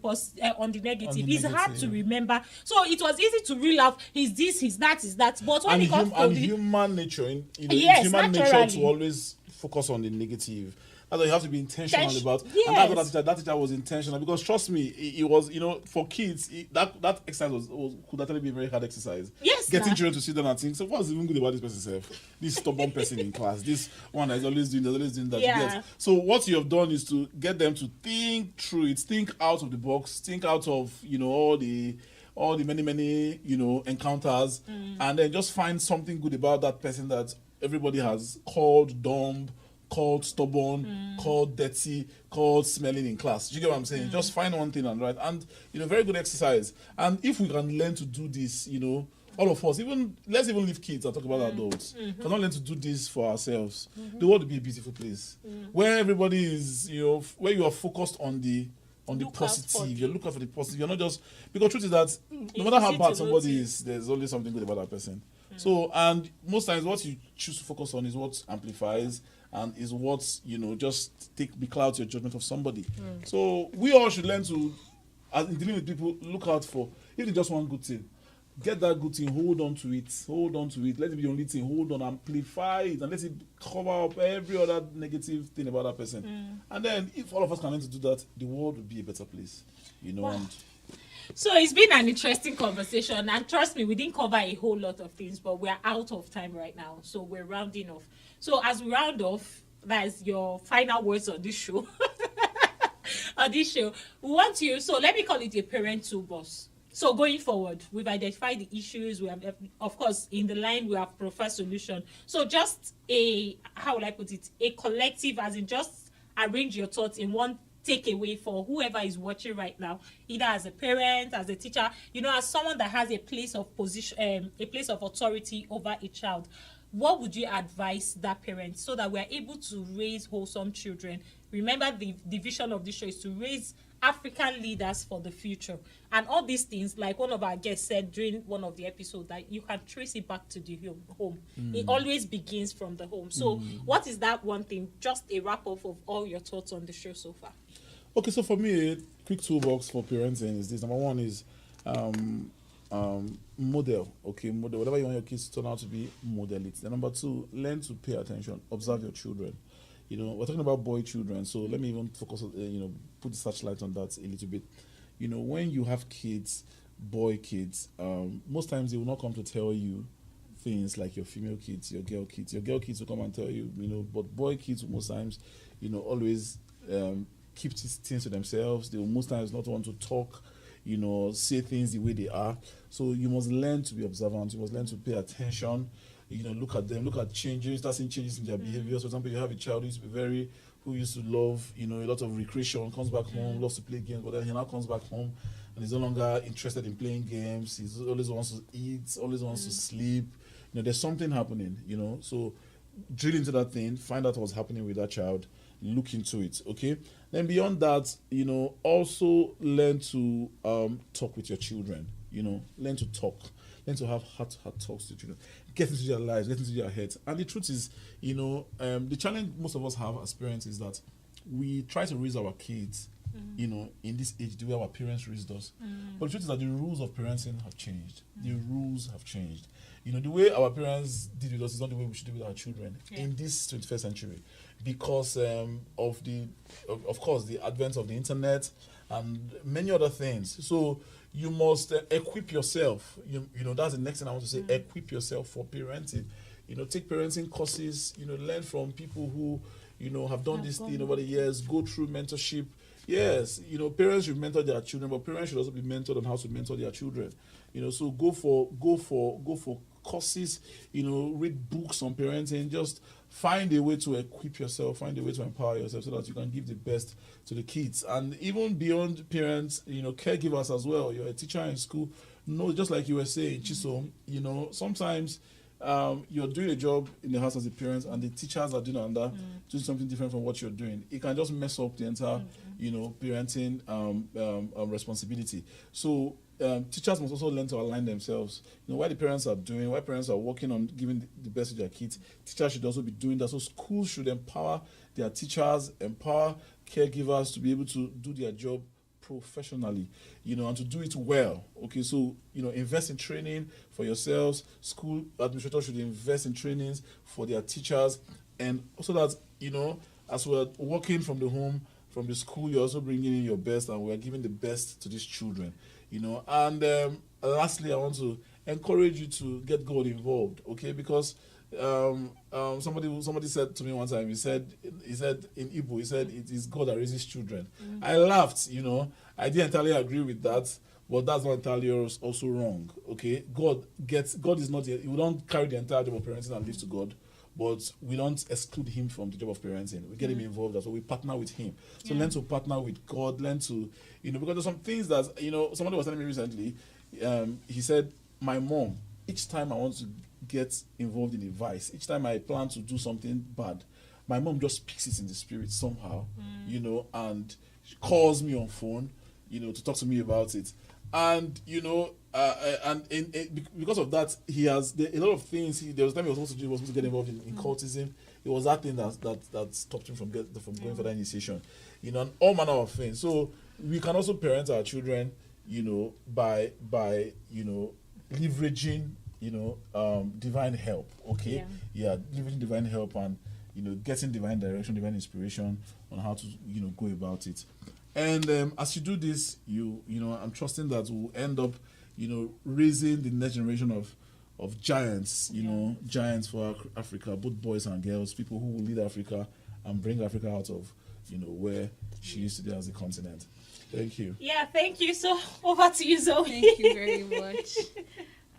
negative, it's hard to remember. So it was easy to reel out, he's this, he's that, he's that. But when it comes to human nature, it's human nature to always focus on the negative. That's why you have to be intentional about. And that's what that teacher was intentional, because trust me, it was, for kids, that exercise could actually be a very hard exercise. Yes. Getting children to sit down and think, so what's even good about this person self? This stubborn person in class, this one that is always doing that. Yeah. Yes. So what you have done is to get them to think through it, think out of the box, think out of, all the many, encounters, and then just find something good about that person that everybody has called dumb, called stubborn, called dirty, called smelling in class. Do you get what I'm saying? Just find one thing and write. And, very good exercise. And if we can learn to do this, all of us, let's even leave kids and talk about adults. Cannot learn to do this for ourselves. The world will be a beautiful place where everybody is, where you are focused on the positive. You look out for the positive. You're not just, because truth is that no matter how bad somebody is, there's always something good about that person. So, and most times what you choose to focus on is what amplifies and is what, just be cloud to your judgment of somebody. So we all should learn to, as in dealing with people, look out for, if it's just one good thing, get that good thing, hold on to it, let it be the only thing, hold on, amplify it, and let it cover up every other negative thing about that person. And then, if all of us can learn to do that, the world will be a better place, Wow. And so it's been an interesting conversation, and trust me, we didn't cover a whole lot of things, but we're out of time right now, so we're rounding off. So as we round off, that's your final words on this show. We want you, so let me call it a parent toolbox. So going forward, we've identified the issues. We have, of course, in the line we have preferred solution. So just how will I put it? A collective, as in just arrange your thoughts in one takeaway for whoever is watching right now, either as a parent, as a teacher, as someone that has a place of position, a place of authority over a child. What would you advise that parent so that we are able to raise wholesome children? Remember, the vision of this show is to raise African leaders for the future. And all these things, like one of our guests said during one of the episodes, that you can trace it back to the home. It always begins from the home. So what is that one thing? Just a wrap-up of all your thoughts on the show so far. Okay, so for me, a quick toolbox for parenting is this. Number one is model. Okay, model. Whatever you want your kids to turn out to be, model it. Then number two, learn to pay attention. Observe your children. We're talking about boy children, so let me even focus on, put the searchlight on that a little bit. When you have kids, boy kids, most times they will not come to tell you things like your female kids, your girl kids. Your girl kids will come and tell you, but boy kids most times, always keep things to themselves. They will most times not want to talk, say things the way they are. So you must learn to be observant. You must learn to pay attention. Look at them, look at changes, start seeing changes in their behaviors. For example, you have a child who used to love, a lot of recreation, comes back home, loves to play games, but then he now comes back home and he's no longer interested in playing games. He always wants to eat, always wants to sleep. There's something happening, So drill into that thing, find out what's happening with that child, look into it, okay? Then beyond that, also learn to talk with your children, learn to talk. Learn to have heart-to-heart talks to children. Get into their lives, get into their heads. And the truth is, the challenge most of us have as parents is that we try to raise our kids, in this age, the way our parents raised us. But the truth is that the rules of parenting have changed. The rules have changed. The way our parents did with us is not the way we should do with our children in this 21st century, because of course, the advent of the internet and many other things. So you must equip yourself. That's the next thing I want to say. Equip yourself for parenting. Take parenting courses. Learn from people who have done this thing over the years. Go through mentorship. Yes, parents should mentor their children, but parents should also be mentored on how to mentor their children. So go for courses. Read books on parenting. Just find a way to equip yourself, find a way to empower yourself so that you can give the best to the kids. And even beyond parents, caregivers as well. You're a teacher in school. Just like you were saying, Chisom, sometimes you're doing a job in the house as a parent and the teachers are doing something different from what you're doing. It can just mess up the entire, parenting responsibility. So teachers must also learn to align themselves. What the parents are doing, why parents are working on giving the best to their kids, teachers should also be doing that. So schools should empower their teachers, empower caregivers to be able to do their job professionally, and to do it well. Okay, so, invest in training for yourselves. School administrators should invest in trainings for their teachers, and also that, as we're working from the home, from the school, you're also bringing in your best, and we're giving the best to these children, And lastly, I want to encourage you to get God involved, okay? Because somebody said to me one time, he said in Igbo, it is God that raises children. I laughed, I didn't entirely agree with that, but that's not entirely also wrong, okay? God is not, you don't carry the entire job of parenting and leave to God, but we don't exclude him from the job of parenting. We get him involved as well. We partner with him. So learn to partner with God, learn to, because there's some things that, somebody was telling me recently, he said, my mom, each time I want to get involved in a vice, each time I plan to do something bad, my mom just picks it in the spirit somehow, and she calls me on phone, to talk to me about it. And, because of that, he has a lot of things. There was a time he was supposed to get involved in cultism. It was that thing that stopped him from going for that initiation, and all manner of things. So we can also parent our children, by leveraging, divine help. Okay, leveraging divine help and getting divine direction, divine inspiration on how to go about it. And as you do this, I'm trusting that we'll end up, raising the next generation of giants, giants for Africa, both boys and girls, people who will lead Africa and bring Africa out of, where she used to be as a continent. Thank you. Yeah, thank you. So over to you, Zoe. Thank you very much.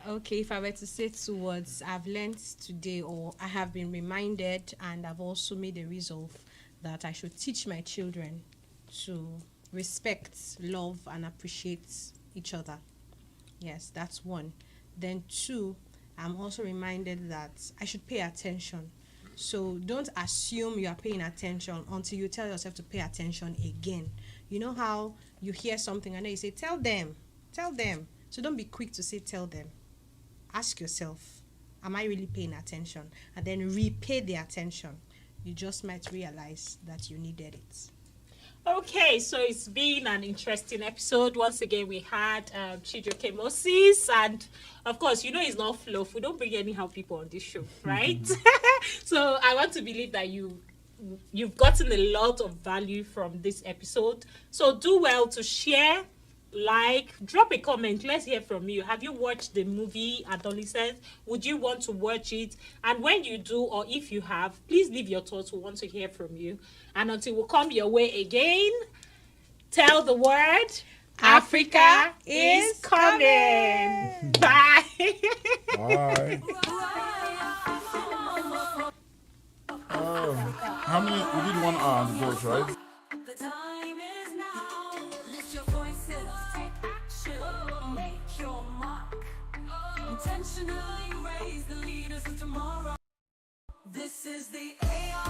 Okay, if I were to say 2 words I've learned today, or I have been reminded, and I've also made a resolve that I should teach my children to respect, love, and appreciate each other. Yes, that's 1. Then 2, I'm also reminded that I should pay attention. So don't assume you are paying attention until you tell yourself to pay attention again. You know how you hear something and then you say, tell them. So don't be quick to say, tell them. Ask yourself, am I really paying attention? And then repay the attention. You just might realize that you needed it. Okay, so it's been an interesting episode. Once again, we had Chijioke Moses, and of course, it's not fluff. We don't bring anyhow people on this show, right? So I want to believe that you've gotten a lot of value from this episode. So do well to share, drop a comment. Let's hear from you. Have you watched the movie Adolescence? Would you want to watch it? And when you do, or if you have, please leave your thoughts. We want to hear from you. And until we come your way again, tell the word, Africa is coming. Bye. Bye. How many? We did 1 hour on the boat, right? The time is now. Lift your voices, take action, make your mark. Intentionally raise the leaders of tomorrow. This is the A.R.A.L.